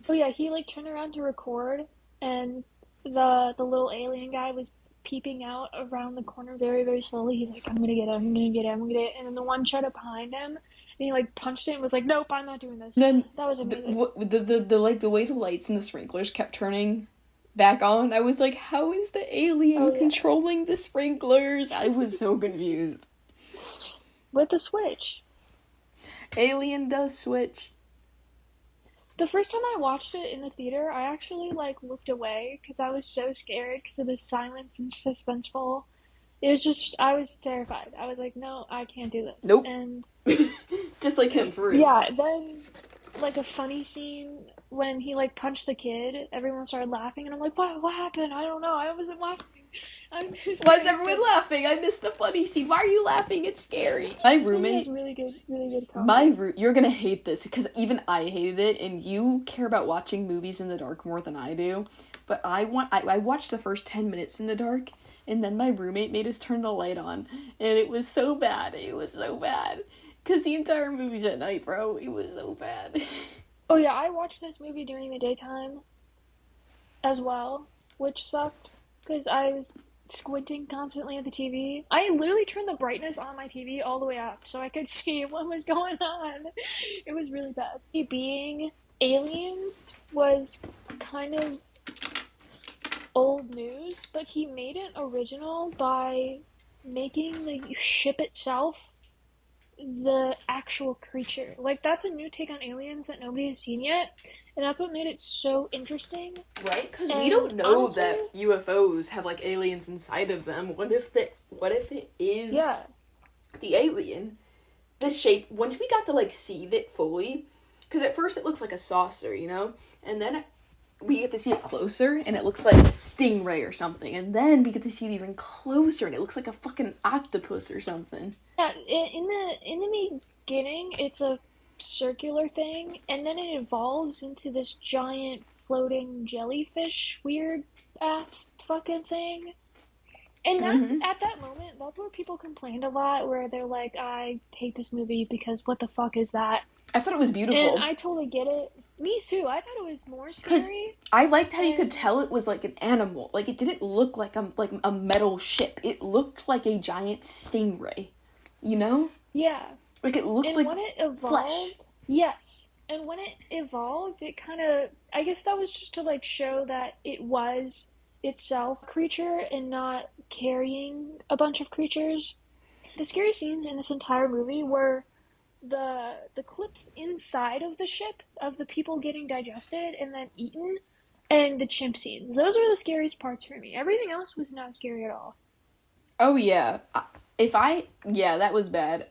Oh yeah, he like turned around to record, and the little alien guy was peeping out around the corner very, very slowly. He's like, I'm gonna get it, I'm gonna get it, I'm gonna get it. And then the one shot up behind him, and he like punched it and was like, nope, I'm not doing this. Then that was amazing. The way the lights and the sprinklers kept turning back on, I was like, how is the alien controlling the sprinklers? I was so confused. With the switch. Alien does switch. The first time I watched it in the theater, I actually like looked away because I was so scared because of the silence and suspenseful. It was just, I was terrified. I was like, no, I can't do this. Nope. And just like him, for real. Yeah, then like a funny scene when he like punched the kid, everyone started laughing, and I'm like, what happened? I don't know. I wasn't laughing. Why is everyone laughing? I missed the funny scene. Why are you laughing? It's scary. My roommate, really good comedy. You're gonna hate this because even I hated it, and you care about watching movies in the dark more than I do. But I watched the first 10 minutes in the dark, and then my roommate made us turn the light on, and it was so bad. It was so bad. Because the entire movie's at night, bro. It was so bad. Oh yeah, I watched this movie during the daytime as well, which sucked because I was squinting constantly at the TV. I literally turned the brightness on my TV all the way up so I could see what was going on. It was really bad. Being aliens was kind of old news, but he made it original by making the ship itself the actual creature. Like, that's a new take on aliens that nobody has seen yet, and that's what made it so interesting. Right? Because we don't know that UFOs have, like, aliens inside of them. What if it is the alien? The shape, once we got to, like, see it fully, because at first it looks like a saucer, you know? And then we get to see it closer, and it looks like a stingray or something. And then we get to see it even closer, and it looks like a fucking octopus or something. Yeah, in the beginning, it's a circular thing, and then it evolves into this giant floating jellyfish weird ass fucking thing. And that's Mm-hmm. at that moment, that's where people complained a lot, where they're like, I hate this movie because what the fuck is that? I thought it was And beautiful. I totally get it. Me too. I thought it was more Because scary. I liked how you could And tell it was like an animal. Like, it didn't look like a metal ship. It looked like a giant stingray. You know? yeah. Like, it looked And like when it flesh. evolved, yes. And when it evolved, it kind of, I guess that was just to like show that it was itself a creature and not carrying a bunch of creatures. The scary scenes in this entire movie were the clips inside of the ship of the people getting digested and then eaten, and the chimp scenes. Those were the scariest parts for me. Everything else was not scary at all. Oh, yeah. Yeah, that was bad.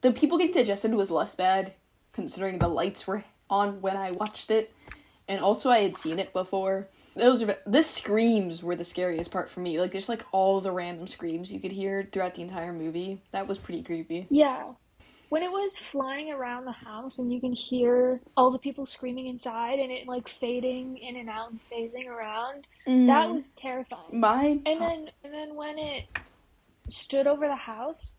The people getting digested was less bad, considering the lights were on when I watched it. And also, I had seen it before. The screams were the scariest part for me. Like, there's like all the random screams you could hear throughout the entire movie. That was pretty creepy. Yeah. When it was flying around the house and you can hear all the people screaming inside and it like fading in and out and phasing around, that Mm. was terrifying. My And then when it stood over the house,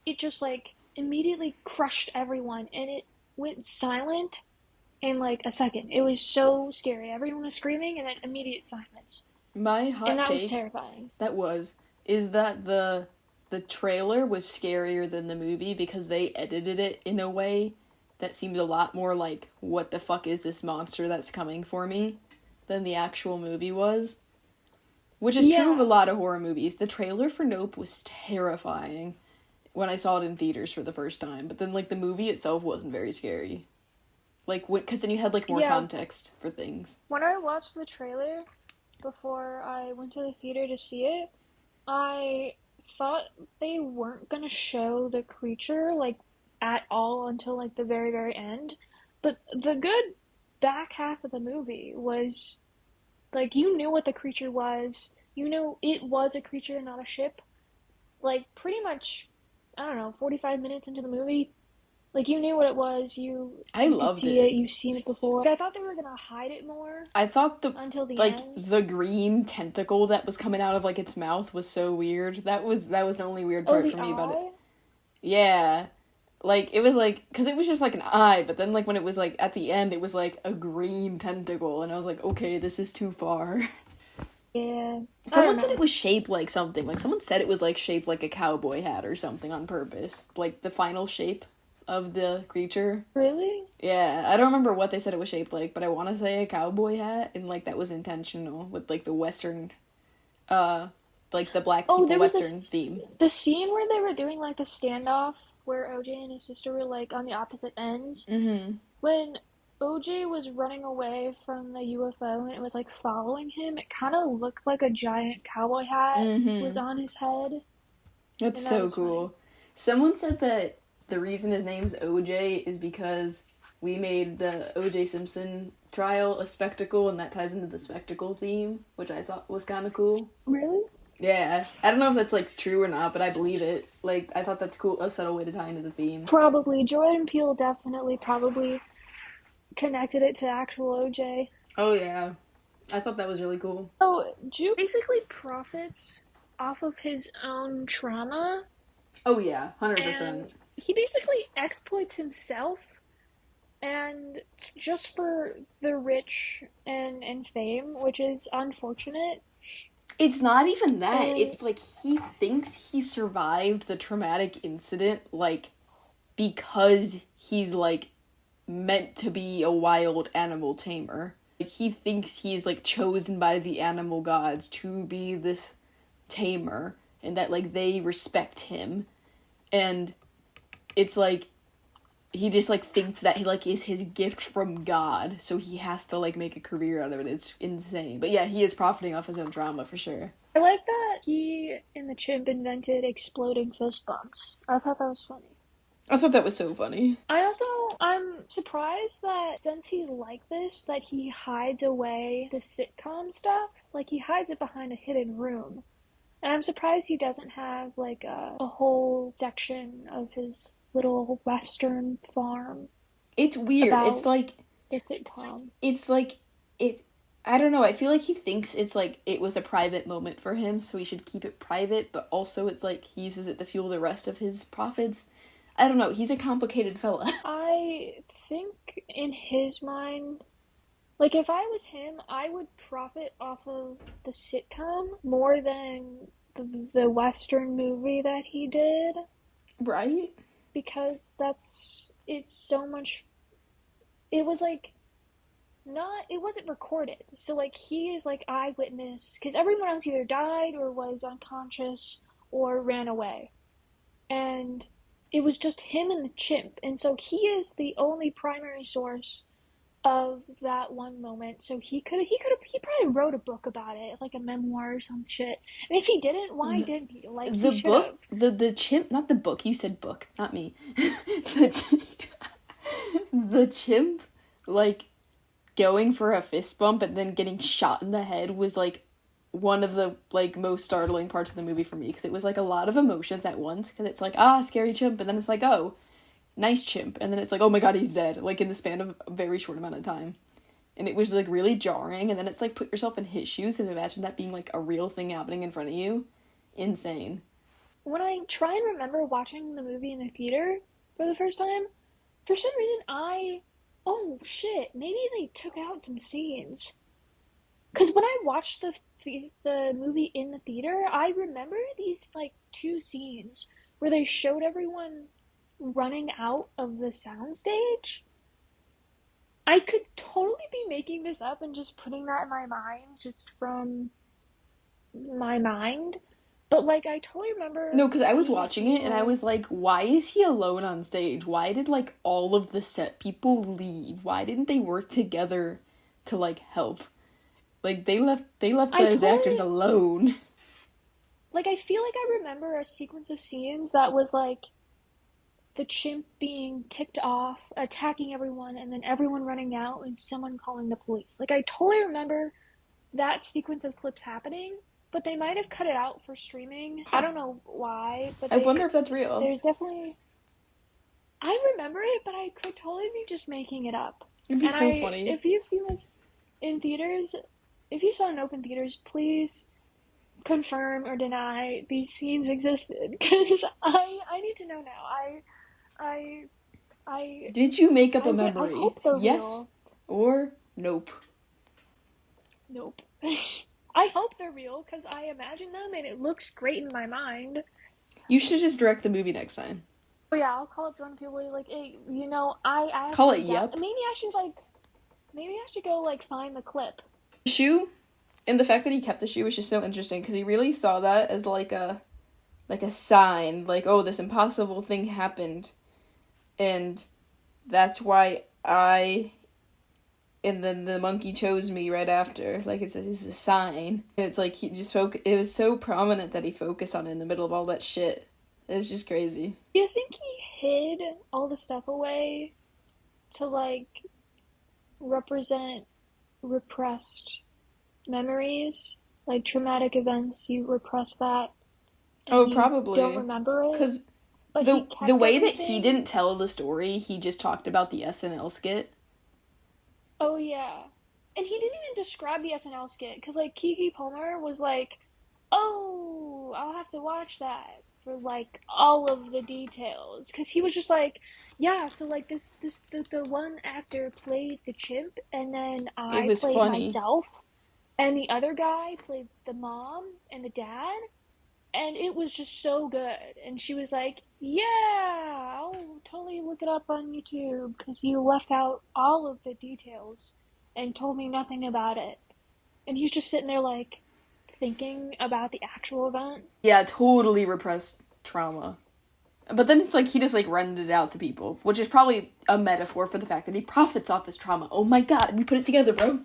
it just like immediately crushed everyone and it went silent in like a second. It was so scary. Everyone was screaming and then immediate silence. my And hot that was take terrifying. is that the trailer was scarier than the movie because they edited it in a way that seemed a lot more like, what the fuck is this monster that's coming for me, than the actual movie was. Which is true of a Yeah. lot of horror movies. The trailer for Nope was terrifying when I saw it in theaters for the first time, but then like the movie itself wasn't very scary. Like, because then you had like more Yeah. context for things. When I watched the trailer before I went to the theater to see it, I thought they weren't gonna show the creature like at all until like the very, very end. But the good back half of the movie was like you knew what the creature was. You knew it was a creature, not a ship. Like pretty much, I don't know, 45 minutes into the movie, like you knew what it was. I You could loved see it. it. You've seen it before. Like, I thought they were gonna hide it more I thought until the like end. the green tentacle that was coming out of like its mouth was so weird. That was the only weird Oh, part the for me about it. eye. Yeah. Like, it was like, because it was just like an eye, but then like when it was like at the end, it was like a green tentacle, and I was like, okay, this is too far. Yeah, I don't Someone said it know. was shaped like something. Like, someone said it was like shaped like a cowboy hat or something on purpose. Like the final shape of the creature. Really? Yeah, I don't remember what they said it was shaped like, but I want to say a cowboy hat, and like that was intentional with like the western, uh, like the black Oh, people there was western this theme. the scene where they were doing like the standoff where OJ and his sister were like on the opposite ends. Mm-hmm. When OJ was running away from the UFO and it was like following him, it kind of looked like a giant cowboy hat was Mm-hmm. on his head, That's and that so was funny. cool. Someone said that the reason his name's OJ is because we made the OJ Simpson trial a spectacle, and that ties into the spectacle theme, which I thought was kind of cool. Really? Yeah, I don't know if that's like true or not, but I believe it. Like, I thought that's cool, a subtle way to tie into the theme. Probably. Jordan Peele definitely probably connected it to actual OJ. Oh yeah, I thought that was really cool. So Jupe basically profits off of his own trauma, Oh yeah, and 100%. he basically exploits himself and just for the rich and fame, which is unfortunate. It's not even that. And It's like he thinks he survived the traumatic incident, like, because he's like meant to be a wild animal tamer. Like, he thinks he's like chosen by the animal gods to be this tamer, and that like they respect him. And it's like he just like thinks that he like is his gift from God, so he has to like make a career out of it. It's insane. But yeah, he is profiting off his own trauma for sure. I like that he and the chimp invented exploding fist bumps. I thought that was funny. I thought that was so funny. I'm surprised that since he's like this, that he hides away the sitcom stuff. Like, he hides it behind a hidden room. And I'm surprised he doesn't have, like, a whole section of his little western farm It's weird. about a sitcom. It's like, it, I don't know, I feel like he thinks it's like, it was a private moment for him, so he should keep it private, but also it's like, he uses it to fuel the rest of his profits. I don't know, he's a complicated fella. I think in his mind, like if I was him, I would profit off of the sitcom more than the western movie that he did, Right? because it's so much. It was like not it wasn't recorded, so like he is like eyewitness because everyone else either died or was unconscious or ran away, and it was just him and the chimp, and so he is the only primary source of that one moment. So he probably wrote a book about it, like a memoir or some shit. And if he didn't, why didn't he? Like The he should have. book, the chimp, not the book, you said book, not me. the, the chimp, like, going for a fist bump and then getting shot in the head was, like, one of the, like, most startling parts of the movie for me, because it was, like, a lot of emotions at once, because it's like, ah, scary chimp, and then it's like, oh, nice chimp, and then it's like, oh my god, he's dead, like, in the span of a very short amount of time. And it was, like, really jarring, and then it's like, put yourself in his shoes and imagine that being, like, a real thing happening in front of you. Insane. When I try and remember watching the movie in the theater for the first time, for some reason oh shit, maybe they took out some scenes. Because when I watched the movie in the theater, I remember these like two scenes where they showed everyone running out of the soundstage. I could totally be making this up and just putting that in my mind just from my mind. But like I totally remember No, because I was seeing a watching it scene and I where was like, why is he alone on stage? Why did, like, all of the set people leave? Why didn't they work together to, like, help? Like, they left I those actors totally alone. like I feel like I remember a sequence of scenes that was like the chimp being ticked off, attacking everyone, and then everyone running out and someone calling the police. Like I totally remember that sequence of clips happening, but they might have cut it out for streaming. I Huh. don't know why, but I wonder if that's real. there's definitely I remember it, but I could totally be just making it up. It'd be And so funny. if you've seen this in theaters, if you saw it in open theaters, please confirm or deny these scenes existed, because I need to know now. I I Did you make up a I memory? hope they're Yes real. or nope? Nope. I hope they're real because I imagine them and it looks great in my mind. You should just direct the movie next time. But yeah, I'll call up Jordan Peele like, hey, I Call it actually doubt. Yep. Maybe I should go like find the clip. The shoe, and the fact that he kept the shoe was just so interesting, because he really saw that as like a sign, like, oh, this impossible thing happened, and that's why and then the monkey chose me right after. Like, it's a sign. And it's like, he just it was so prominent that he focused on it in the middle of all that shit. It's just crazy. Do you think he hid all the stuff away to like represent repressed memories, like traumatic events? You repress that and Oh, you don't probably. remember it, Because but he the kept way that he everything. didn't tell the story, he just talked about the SNL skit. Oh yeah. And he didn't even describe the SNL skit because like Kiki Palmer was like, "Oh, I'll have to watch that for like all of the details." Because he was just like, "Yeah, so like the one actor played the chimp, and then It I was played funny. myself, and the other guy played the mom and the dad, and it was just so good." And she was like, "Yeah, I'll totally look it up on YouTube because you left out all of the details and told me nothing about it." And he's just sitting there like thinking about the actual event. Yeah, totally repressed trauma. But then it's like he just, like, rented it out to people, which is probably a metaphor for the fact that he profits off his trauma. Oh my god, we put it together, bro.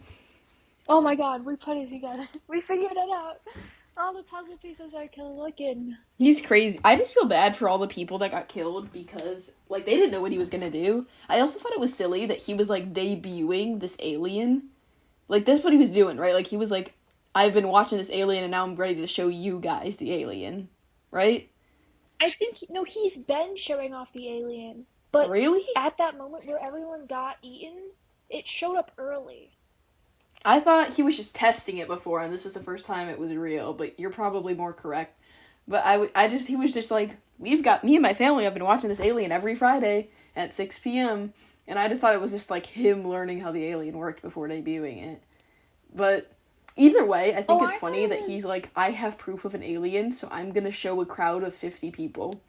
Oh my god, we put it together. We figured it out. All the puzzle pieces are clicking. He's crazy. I just feel bad for all the people that got killed because, like, they didn't know what he was gonna do. I also thought it was silly that he was, like, debuting this alien. Like, that's what he was doing, right? Like, he was like, I've been watching this alien and now I'm ready to show you guys the alien. Right? I think no, he's been showing off the alien, but Really? at that moment where everyone got eaten, it showed up early. I thought he was just testing it before, and this was the first time it was real, but you're probably more correct. But he was just like, me and my family have been watching this alien every Friday at 6 p.m., and I just thought it was just, like, him learning how the alien worked before debuting it. But either way, I think Oh, it's I thought funny it that was. he's like, I have proof of an alien, so I'm gonna show a crowd of 50 people.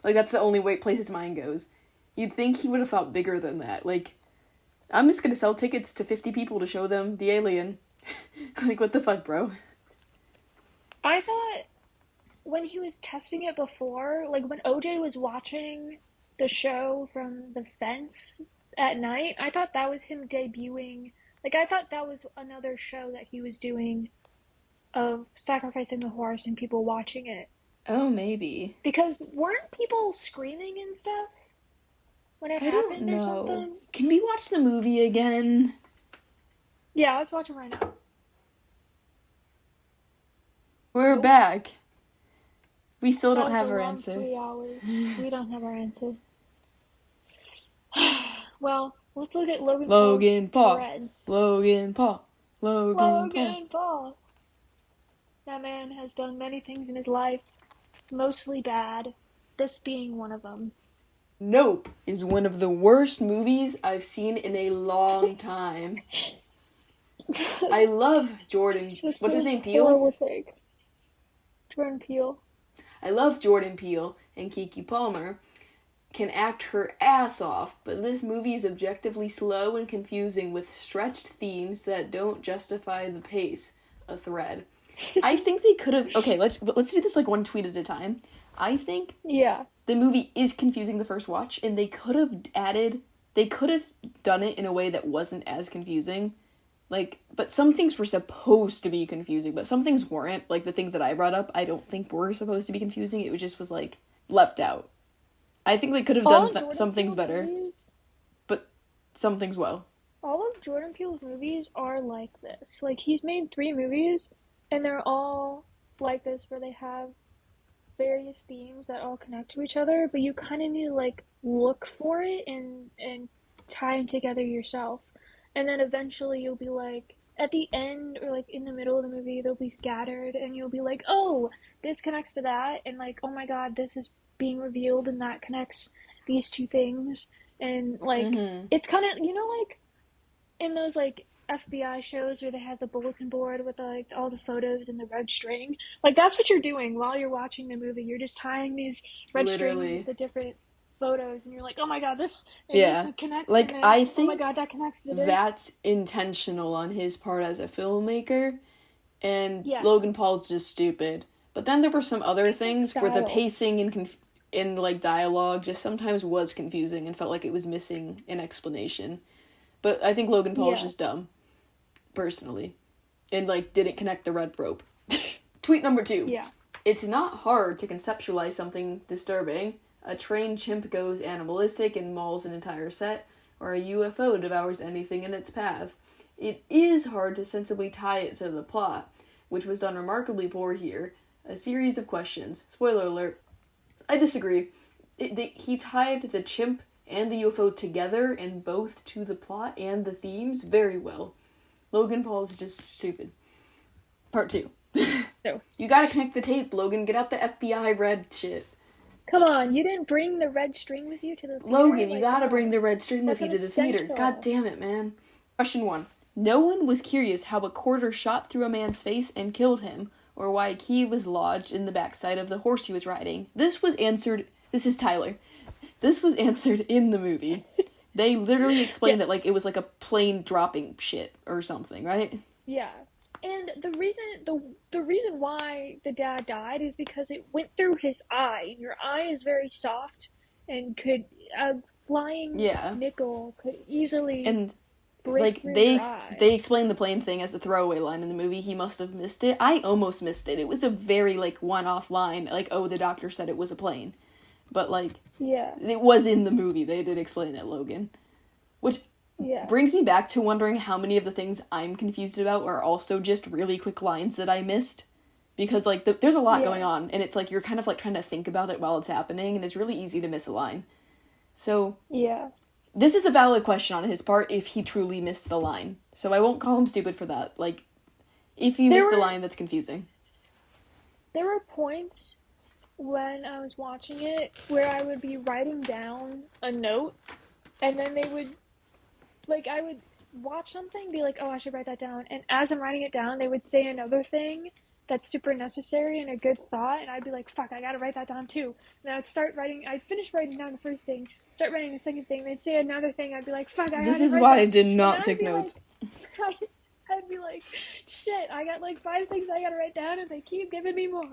Like, that's the only way place his mind goes. You'd think he would have thought bigger than that. Like, I'm just gonna sell tickets to 50 people to show them the alien. Like, what the fuck, bro? I thought when he was testing it before, like when OJ was watching the show from the fence at night, I thought that was him debuting. Like I thought that was another show that he was doing of sacrificing the horse and people watching it. Oh, maybe. Because weren't people screaming and stuff when it I don't happened or know. something? Can we watch the movie again? Yeah, let's watch it right now. We're Nope. back. We still That don't was have a our long answer. 3 hours. We don't have our answer. Well, let's look at Logan Paul's Logan Paul. threads. Logan Paul. Logan Paul. Logan Paul. That man has done many things in his life, mostly bad, this being one of them. Nope is one of the worst movies I've seen in a long time. I love Jordan. What's his name? Peele? Horrible take. Jordan Peele. I love Jordan Peele and Keke Palmer. Can act her ass off, but this movie is objectively slow and confusing with stretched themes that don't justify the pace. A thread. I think they could have. Okay, let's do this like one tweet at a time. I think Yeah. the movie is confusing the first watch, and they could have done it in a way that wasn't as confusing. Like, but some things were supposed to be confusing, but some things weren't. Like the things that I brought up, I don't think were supposed to be confusing. It was just like left out. I think they could have All done of Jordan some things Peele's better, movies, but some things well. all of Jordan Peele's movies are like this. Like he's made 3 movies, and they're all like this, where they have various themes that all connect to each other, but you kind of need to like look for it and tie them together yourself. And then eventually you'll be like at the end or like in the middle of the movie they'll be scattered and you'll be like, "Oh, this connects to that." And like, "Oh my god, this is being revealed and that connects these two things." And like Mm-hmm. it's kind of, like in those like FBI shows where they have the bulletin board with like all the photos and the red string. Like that's what you're doing while you're watching the movie. You're just tying these red strings with Literally. the different photos, and you're like, "Oh my god, this and this Yeah. connects," and Like, then I "Oh my think god, that connects to this." that's intentional on his part as a filmmaker, and Yeah, Logan Paul's just stupid. But then there were some other it's his things where the style. pacing and in like dialogue just sometimes was confusing and felt like it was missing an explanation. But I think Logan Paul is Yeah. just dumb, personally, and like didn't connect the red rope. Tweet number 2. Yeah. It's not hard to conceptualize something disturbing. A trained chimp goes animalistic and mauls an entire set, or a UFO devours anything in its path. It is hard to sensibly tie it to the plot, which was done remarkably poor here. A series of questions. Spoiler alert. I disagree. He tied the chimp and the UFO together and both to the plot and the themes very well. Logan Paul is just stupid. Part 2. No. You gotta connect the tape, Logan. Get out the FBI red shit. Come on, you didn't bring the red string with you to the theater? Logan, you Like, gotta come bring on. the red string with That's you to the theater. essential. God damn it, man. Question 1. No one was curious how a quarter shot through a man's face and killed him, or why a key was lodged in the backside of the horse he was riding. This was answered... This is Tyler. This was answered in the movie. They literally explained Yes. that like it was like a plane dropping shit or something, right? Yeah. And the reason why the dad died is because it went through his eye. And your eye is very soft and could a flying Yeah. nickel could easily And break like through they your eye. they explained the plane thing as a throwaway line in the movie. He must have missed it. I almost missed it. It was a very like one-off line, like, oh, the doctor said it was a plane. But like Yeah. it was in the movie. They did explain it, Logan. Which Yeah. brings me back to wondering how many of the things I'm confused about are also just really quick lines that I missed. because like there's a lot going on, and it's like you're kind of like trying to think about it while it's happening, and it's really easy to miss a line. So this is a valid question on his part if he truly missed the line. So I won't call him stupid for that. Like, if you missed the line, that's confusing. There were points when I was watching it where I would be writing down a note, and then they would, like, I would watch something, be like, oh, I should write that down, and as I'm writing it down, they would say another thing that's super necessary and a good thought, and I'd be like, fuck, I gotta write that down too. And I'd finish writing down the first thing, start writing the second thing, they'd say another thing, I'd be like, fuck, I gotta write that. This is why I did not take notes. Like, I'd be like, shit, I got like 5 things I gotta write down, and they keep giving me more.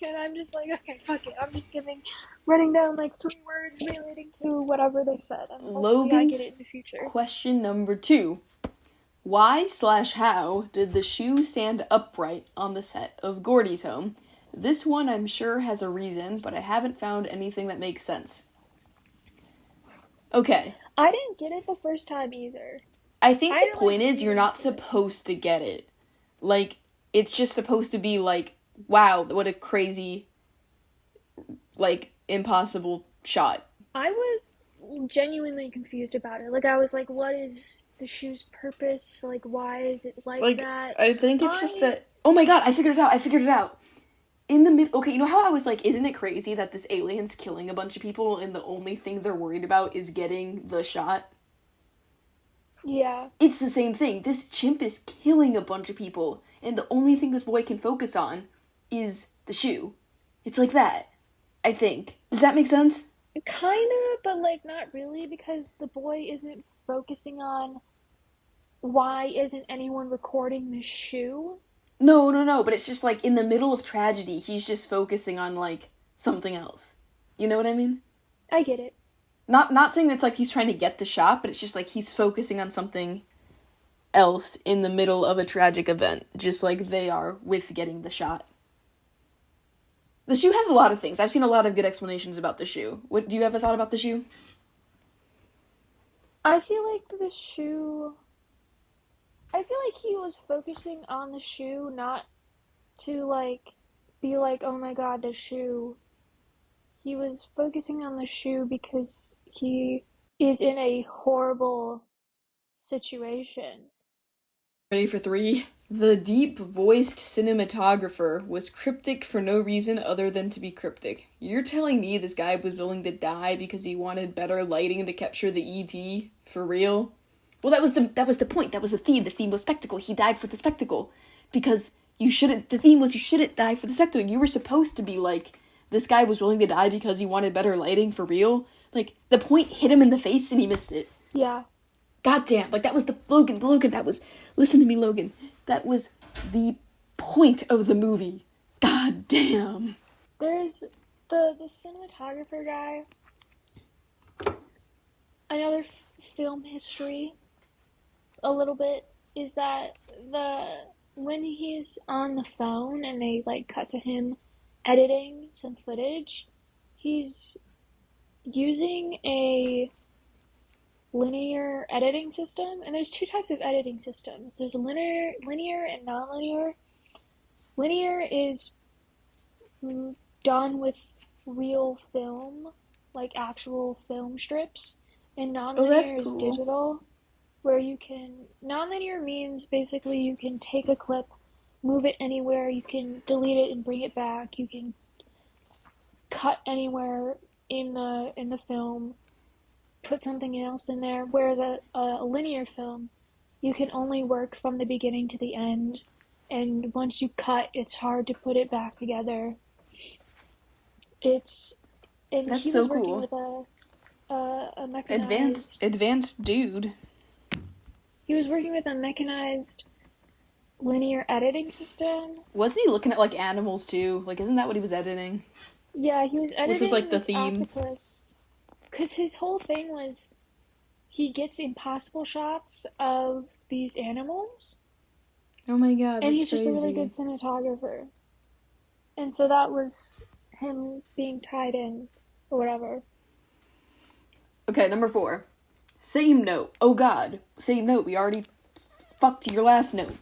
And I'm just like, okay, fuck it. I'm just writing down like 3 words relating to whatever they said. And hopefully I get it in the future. Question number 2. Why/how did the shoe stand upright on the set of Gordy's home? This one I'm sure has a reason, but I haven't found anything that makes sense. Okay. I didn't get it the first time either. I think the point is you're not supposed to get it. Like, it's just supposed to be like, wow, what a crazy, like, impossible shot. I was genuinely confused about it. Like, I was like, what is the shoe's purpose? Like, why is it like that? I think it's just that... Oh my god, I figured it out. In the mid... Okay, you know how I was like, isn't it crazy that this alien's killing a bunch of people and the only thing they're worried about is getting the shot? Yeah. It's the same thing. This chimp is killing a bunch of people, and the only thing this boy can focus on is the shoe. It's like that, I think. Does that make sense? Kind of, but like not really, because the boy isn't focusing on why isn't anyone recording the shoe. No, but it's just like in the middle of tragedy, he's just focusing on like something else. You know what I mean? I get it. Not saying that's like he's trying to get the shot, but it's just like he's focusing on something else in the middle of a tragic event, just like they are with getting the shot. The shoe has a lot of things. I've seen a lot of good explanations about the shoe. What do you have a thought about the shoe? I feel like he was focusing on the shoe, not to like be like, oh my god, the shoe. He was focusing on the shoe because he is in a horrible situation. Ready for 3? The deep-voiced cinematographer was cryptic for no reason other than to be cryptic. You're telling me this guy was willing to die because he wanted better lighting to capture the E.T. for real? Well, that was the point. That was the theme. The theme was spectacle. He died for the spectacle. Because the theme was you shouldn't die for the spectacle. You were supposed to be like, this guy was willing to die because he wanted better lighting for real. Like, the point hit him in the face and he missed it. Yeah. Goddamn. Like, that was Logan, that was, listen to me, Logan. That was the point of the movie. God damn. There's the cinematographer guy. Another film history, a little bit, is that when he's on the phone and they like cut to him editing some footage, he's using a linear editing system, and there's 2 types of editing systems. There's linear and non-linear. Linear is done with real film, like actual film strips, and non-linear is digital, where non-linear means basically you can take a clip, move it anywhere, you can delete it and bring it back, you can cut anywhere in the film, put something else in there, where a linear film, you can only work from the beginning to the end, and once you cut, it's hard to put it back together. That's so cool. With a mechanized... Advanced dude. He was working with a mechanized linear editing system. Wasn't he looking at, like, animals, too? Like, isn't that what he was editing? Yeah, he was editing which was, like, the theme. Because his whole thing was he gets impossible shots of these animals. Oh my god, and that's he's just a really good cinematographer. And so that was him being tied in, or whatever. Okay, number 4. Same note. Oh god. Same note. We already fucked your last note.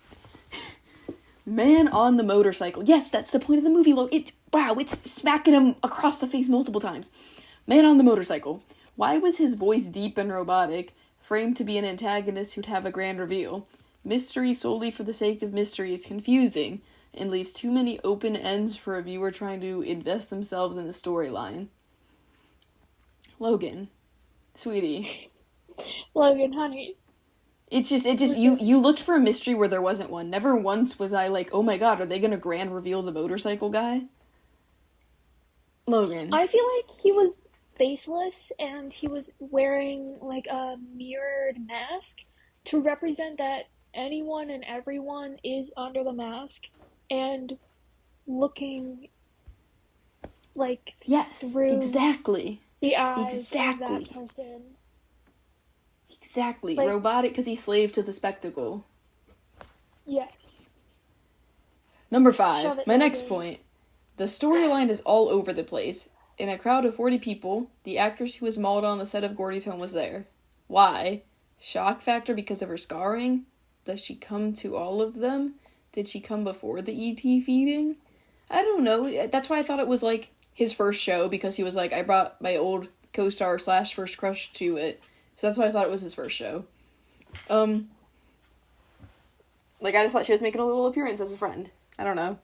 Man on the motorcycle. Yes, that's the point of the movie. It's smacking him across the face multiple times. Man on the motorcycle. Why was his voice deep and robotic, framed to be an antagonist who'd have a grand reveal? Mystery solely for the sake of mystery is confusing, and leaves too many open ends for a viewer trying to invest themselves in the storyline. Logan. Sweetie. Logan, honey. You looked for a mystery where there wasn't one. Never once was I like, oh my god, are they gonna grand reveal the motorcycle guy? Logan. I feel like he was faceless and he was wearing like a mirrored mask to represent that anyone and everyone is under the mask and looking like yes, through exactly. the eyes of that person. Exactly. Like, robotic because he's slave to the spectacle. Yes. Number 5. My next point. The storyline is all over the place. In a crowd of 40 people, the actress who was mauled on the set of Gordy's home was there. Why? Shock factor because of her scarring? Does she come to all of them? Did she come before the ET feeding? I don't know. That's why I thought it was like his first show, because he was like, I brought my old co-star / first crush to it. So that's why I thought it was his first show. I just thought she was making a little appearance as a friend. I don't know.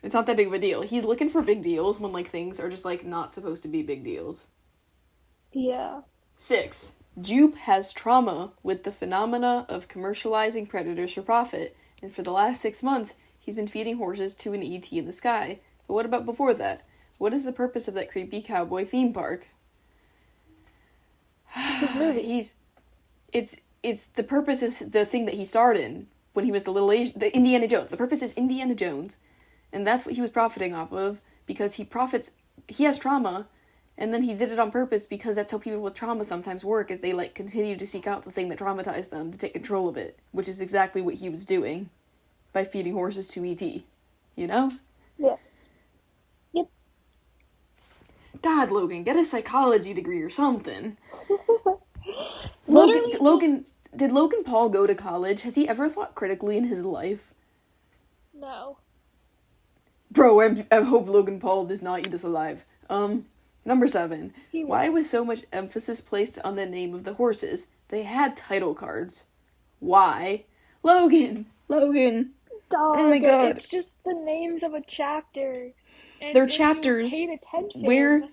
It's not that big of a deal. He's looking for big deals when, like, things are just, like, not supposed to be big deals. Yeah. 6. Jupe has trauma with the phenomena of commercializing predators for profit, and for the last 6 months, he's been feeding horses to an ET in the sky. But what about before that? What is the purpose of that creepy cowboy theme park? His movie. It's the purpose is the thing that he starred in when he was the Indiana Jones. The purpose is Indiana Jones, and that's what he was profiting off of, because he has trauma, and then he did it on purpose because that's how people with trauma sometimes work, is they like continue to seek out the thing that traumatized them to take control of it, which is exactly what he was doing by feeding horses to ET. You know? Yes. Yep. God, Logan, get a psychology degree or something. Logan, did Logan Paul go to college? Has he ever thought critically in his life? No. Bro, I hope Logan Paul does not eat us alive. Number 7. Why was so much emphasis placed on the name of the horses? They had title cards. Why? Logan! Dog, oh my god. It's just the names of a chapter. And they're chapters where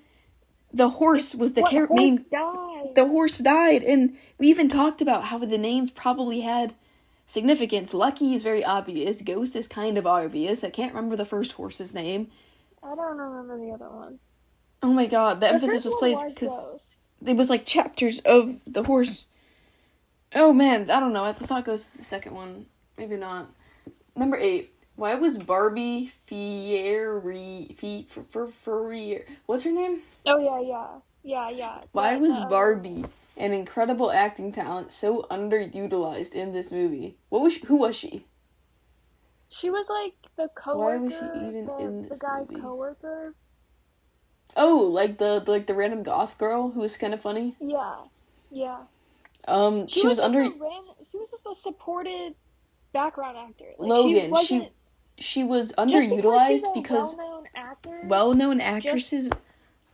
the horse was the main... The horse died, and we even talked about how the names probably had significance. Lucky is very obvious. Ghost is kind of obvious. I can't remember the first horse's name. I don't remember the other one. Oh my god, the emphasis was placed because it was like chapters of the horse. Oh man, I don't know. I thought Ghost was the second one. Maybe not. Number 8. Why was Barbie Ferrier? What's her name? Oh yeah. Why was Barbie, an incredible acting talent, so underutilized in this movie? Who was she? She was like the coworker. Why was she even in this the guy's movie? coworker. Oh, like the random goth girl who was kind of funny. Yeah. She was under. She was just a supported background actor. Like, Logan, she was underutilized because well-known actresses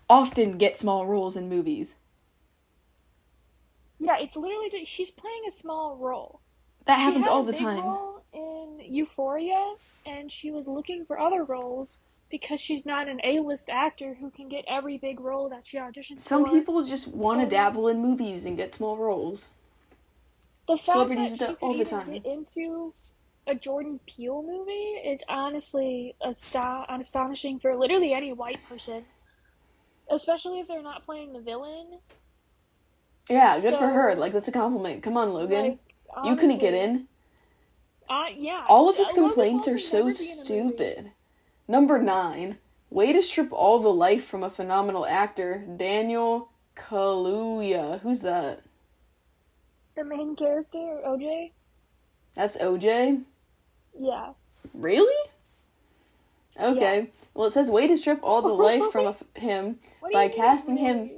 often get small roles in movies. Yeah, it's literally she's playing a small role. That happens all the time. She had a big role in Euphoria, and she was looking for other roles because she's not an A-list actor who can get every big role that she auditions for. Some people just want to dabble in movies and get small roles. The fact Celebrities that do that all the time. Get into a Jordan Peele movie is honestly astonishing for literally any white person, especially if they're not playing the villain. Yeah, good for her. Like, that's a compliment. Come on, Logan. Like, honestly, you couldn't get in. Yeah. All of his complaints are so stupid. Number 9. Way to strip all the life from a phenomenal actor, Daniel Kaluuya. Who's that? The main character, OJ? That's OJ? Yeah. Really? Okay. Yeah. Well, it says way to strip all the life from him by casting him...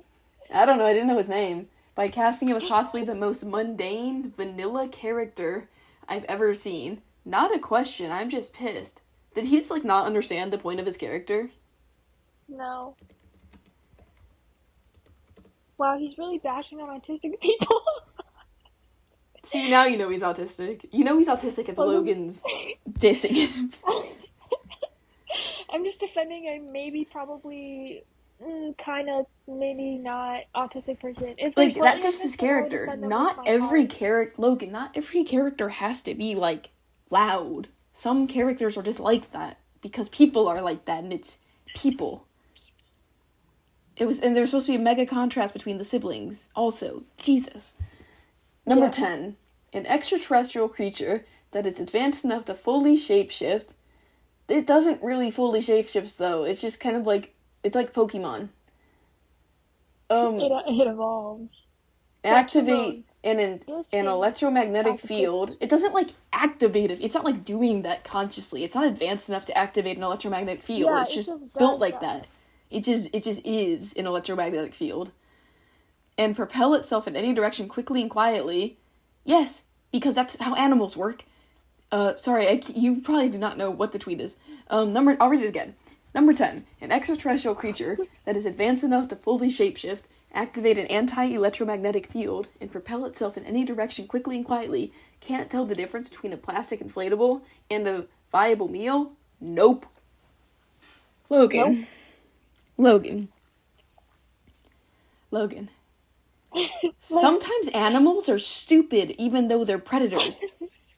I don't know, I didn't know his name. By casting him as possibly the most mundane, vanilla character I've ever seen. Not a question, I'm just pissed. Did he just, like, not understand the point of his character? No. Wow, he's really bashing on autistic people. See, now you know he's autistic. You know he's autistic if Logan's dissing him. I'm just defending a maybe, probably, kind of, maybe not autistic person. If Like, that's just his character. Not every character, Logan, not every character has to be, like, loud. Some characters are just like that. Because people are like that, and it's people. And there's supposed to be a mega contrast between the siblings, also. Jesus. Number 10. An extraterrestrial creature that is advanced enough to fully shapeshift. It doesn't really fully shapeshift, though. It's just kind of like, it's like Pokemon. It evolves. Activate an electromagnetic field. It doesn't, like, activate it. It's not, like, doing that consciously. It's not advanced enough to activate an electromagnetic field. Yeah, it's just built like that. It just is an electromagnetic field. And propel itself in any direction quickly and quietly. Yes, because that's how animals work. Sorry, you probably do not know what the tweet is. I'll read it again. Number 10. An extraterrestrial creature that is advanced enough to fully shapeshift, activate an anti-electromagnetic field, and propel itself in any direction quickly and quietly, can't tell the difference between a plastic inflatable and a viable meal? Nope. Logan. Sometimes animals are stupid even though they're predators.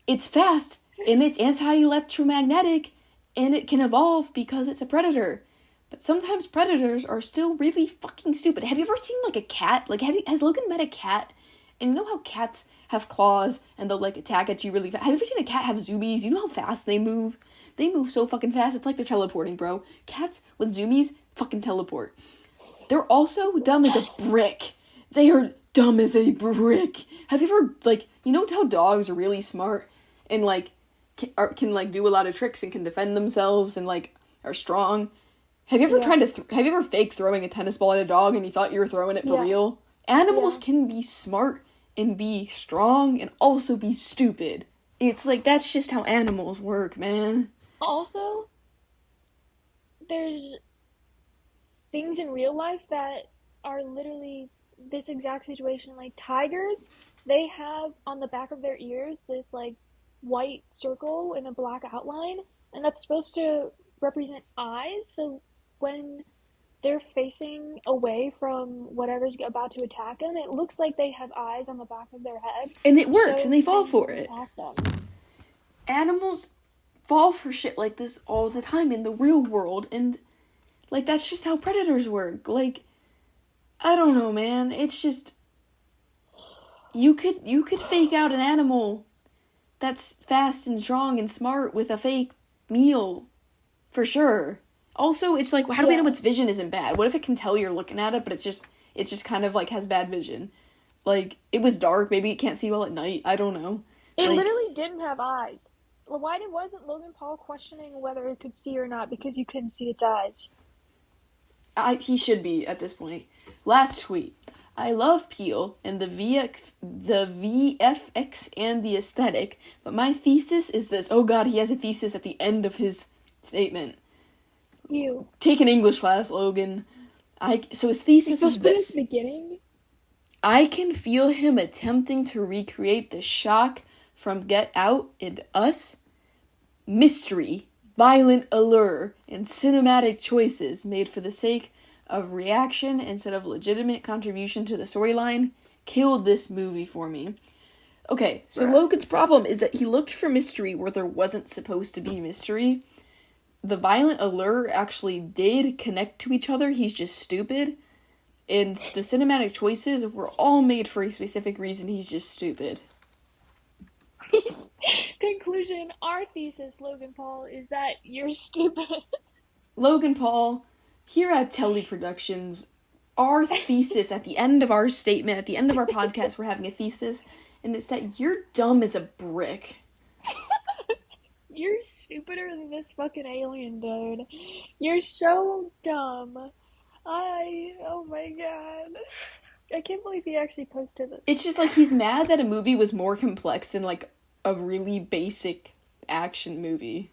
It's fast, and it's anti-electromagnetic, and it can evolve because it's a predator. But sometimes predators are still really fucking stupid. Have you ever seen, like, a cat? Like, has Logan met a cat? And you know how cats have claws and they'll, like, attack at you really fast? Have you ever seen a cat have zoomies? You know how fast they move? They move so fucking fast. It's like they're teleporting, bro. Cats with zoomies fucking teleport. They're also dumb as a brick. They are dumb as a brick. Have you ever, like, you know how dogs are really smart and, like, can like, do a lot of tricks and can defend themselves and, like, are strong? Have you ever tried to, have you ever fake throwing a tennis ball at a dog and you thought you were throwing it for real? Animals can be smart and be strong and also be stupid. It's like, that's just how animals work, man. Also, there's things in real life that are literally this exact situation. Like, tigers, they have on the back of their ears this, like, white circle in a black outline, and that's supposed to represent eyes, so when they're facing away from whatever's about to attack them, it looks like they have eyes on the back of their head. And it works, and they fall for it. Animals fall for shit like this all the time in the real world, and, like, that's just how predators work. Like, I don't know, man. It's just, you could fake out an animal that's fast and strong and smart with a fake meal, for sure. Also, it's like, how do we know its vision isn't bad? What if it can tell you're looking at it, but it's just kind of, like, has bad vision? Like, it was dark, maybe it can't see well at night, I don't know. It literally didn't have eyes. Why wasn't Logan Paul questioning whether it could see or not because you couldn't see its eyes? He should be at this point. Last tweet. I love Peele and the VFX and the aesthetic, but my thesis is this. Oh god, he has a thesis at the end of his statement. Take an English class, Logan. So his thesis is this. Beginning? I can feel him attempting to recreate the shock from Get Out and Us. Mystery, violent allure, and cinematic choices made for the sake of reaction instead of legitimate contribution to the storyline killed this movie for me. Okay, so Logan's problem is that he looked for mystery where there wasn't supposed to be mystery. The violent allure actually did connect to each other, he's just stupid. And the cinematic choices were all made for a specific reason, he's just stupid. Conclusion, our thesis, Logan Paul, is that you're stupid. Logan Paul, here at Telly Productions, our thesis at the end of our statement, at the end of our podcast, we're having a thesis, and it's that you're dumb as a brick. You're stupider than this fucking alien, dude. You're so dumb. Oh my god. I can't believe he actually posted this. It's just like he's mad that a movie was more complex than like a really basic action movie.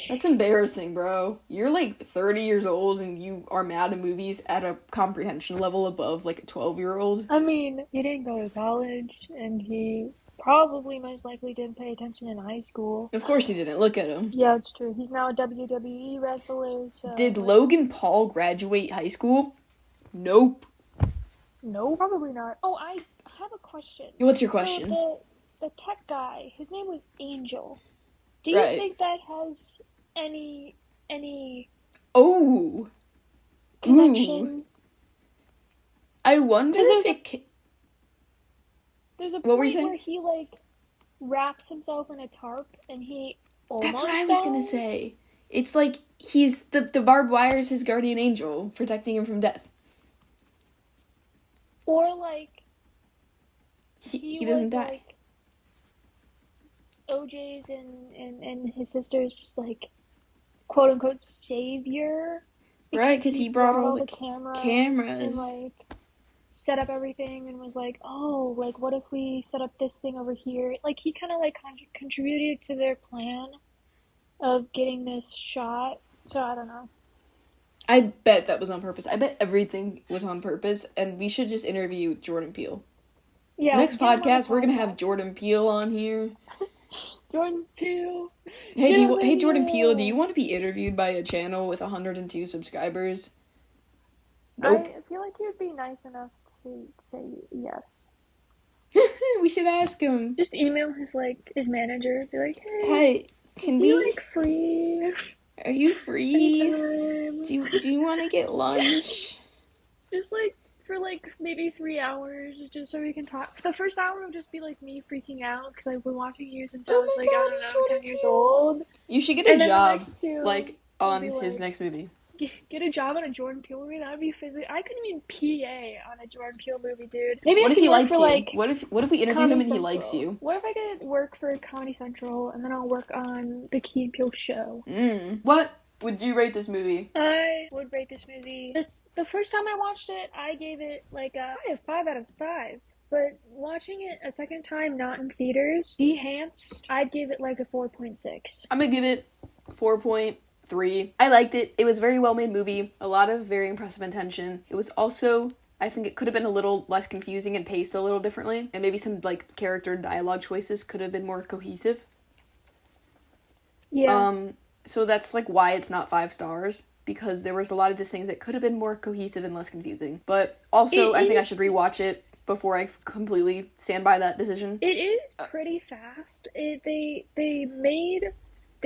That's embarrassing, bro. You're like 30 years old and you are mad at movies at a comprehension level above like a 12-year-old. I mean, he didn't go to college, and he probably most likely didn't pay attention in high school. Of course he didn't. Look at him. Yeah, it's true. He's now a WWE wrestler, so... Did Logan Paul graduate high school? Nope. No, probably not. Oh, I have a question. What's your question? So the tech guy, his name was Angel. Do you Right. think that has any Oh. connection? Ooh. I wonder if There's a What were you point saying? where he, like, wraps himself in a tarp and he almost That's what I was gonna dies? say. It's like he's the barbed wire is his guardian angel, protecting him from death. Or, like, He doesn't was, die. like, OJ's and his sister's, like, quote-unquote savior. Right, because he brought all the cameras. cameras. And, like, set up everything and was like, oh, like, what if we set up this thing over here? Like, he kind of, like, contributed to their plan of getting this shot. So, I don't know. I bet that was on purpose. I bet everything was on purpose, and we should just interview Jordan Peele. Yeah. Next get him on the podcast, we're gonna have podcast. Jordan Peele on here. Jordan Peele. Hey, Jordan Peele, do you want to be interviewed by a channel with 102 subscribers? Nope. I feel like he would be nice enough to say yes. We should ask him. Just email his manager. Be like, hey, Hey, can be we? like free Are you free? anytime. Do you want to get lunch? Just like for like maybe 3 hours, just so we can talk. The first hour will just be like me freaking out because I've been watching you since I Oh was my like, God, I don't it's know, Jordan 10 years Peele. old. You should get a And then the job, next two like, will on be, his like, next movie. Get a job on a Jordan Peele movie. That would be physically. I couldn't even PA on a Jordan Peele movie, dude. Maybe What I if should he work likes for you? like What if we interview Comedy him and he Central. likes you? What if I could work for Comedy Central and then I'll work on the Key and Peele show? What would you rate this movie? I would rate this movie. The first time I watched it, I gave it like a 5 out of 5. But watching it a second time, not in theaters, enhanced, I'd give it like a 4.6. I'm gonna give it 4.3. I liked it. It was a very well made movie. A lot of very impressive intention. It was also, I think it could have been a little less confusing and paced a little differently. And maybe some like character dialogue choices could have been more cohesive. Yeah. So that's like why it's not 5 stars. Because there was a lot of just things that could have been more cohesive and less confusing. But also, I think I should rewatch it before I completely stand by that decision. It is pretty fast. They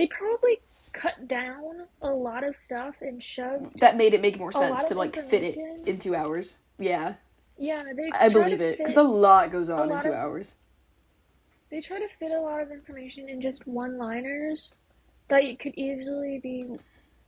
probably cut down a lot of stuff and shoved. That made it make more sense lot to of like fit it information. in 2 hours. Yeah, Yeah, I believe it. Because a lot goes on in lot 2 of- hours. They try to fit a lot of information in just one-liners that it could easily be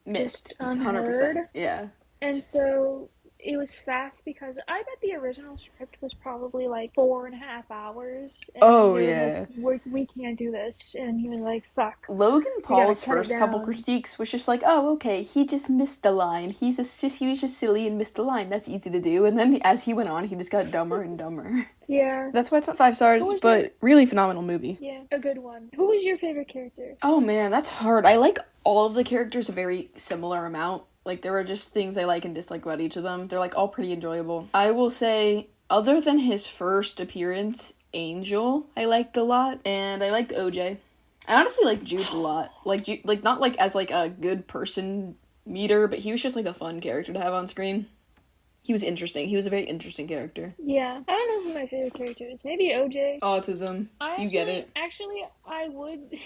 Missed. unheard. 100%. Yeah. And so it was fast because I bet the original script was probably like 4.5 hours. And Oh, they were yeah. like, we can't do this. And he was like, fuck. Logan Paul's cut it first couple down. critiques was just like, oh, okay, he just missed a line. He was just silly and missed a line. That's easy to do. And then as he went on, he just got dumber and dumber. Yeah. That's why it's not 5 stars, Who was but your- really phenomenal movie. Yeah, a good one. Who was your favorite character? Oh man, that's hard. I like all of the characters a very similar amount. Like, there are just things I like and dislike about each of them. They're, like, all pretty enjoyable. I will say, other than his first appearance, Angel, I liked a lot. And I liked OJ. I honestly liked Jupe a lot. Like, not, like, as, like, a good person meter, but he was just, like, a fun character to have on screen. He was interesting. He was a very interesting character. Yeah. I don't know who my favorite character is. Maybe OJ. Autism. You get it. Actually, I would...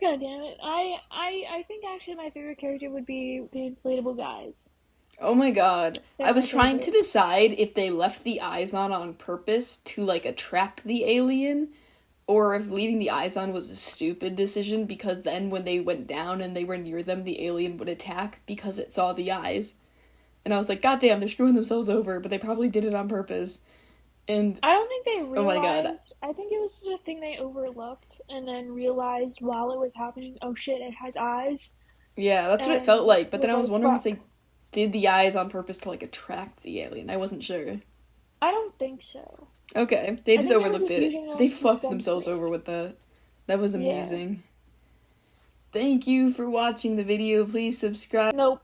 God damn it. I think actually my favorite character would be the inflatable guys. Oh my god. They're I was my trying to favorite. decide if they left the eyes on purpose to, like, attract the alien, or if leaving the eyes on was a stupid decision, because then when they went down and they were near them, the alien would attack because it saw the eyes. And I was like, god damn, they're screwing themselves over, but they probably did it on purpose. And I don't think they realized. Oh my God. I think it was just a thing they overlooked and then realized while it was happening, oh shit, it has eyes. yeah, that's what it And felt like, but then was I was like, wondering fuck. if they did the eyes on purpose to, like, attract the alien. I wasn't sure. I don't think so. Okay, they I just think there was overlooked a it. fusion They of fucked some themselves snake. over with that. That was Yeah. amazing. Thank you for watching the video. Please subscribe. Nope.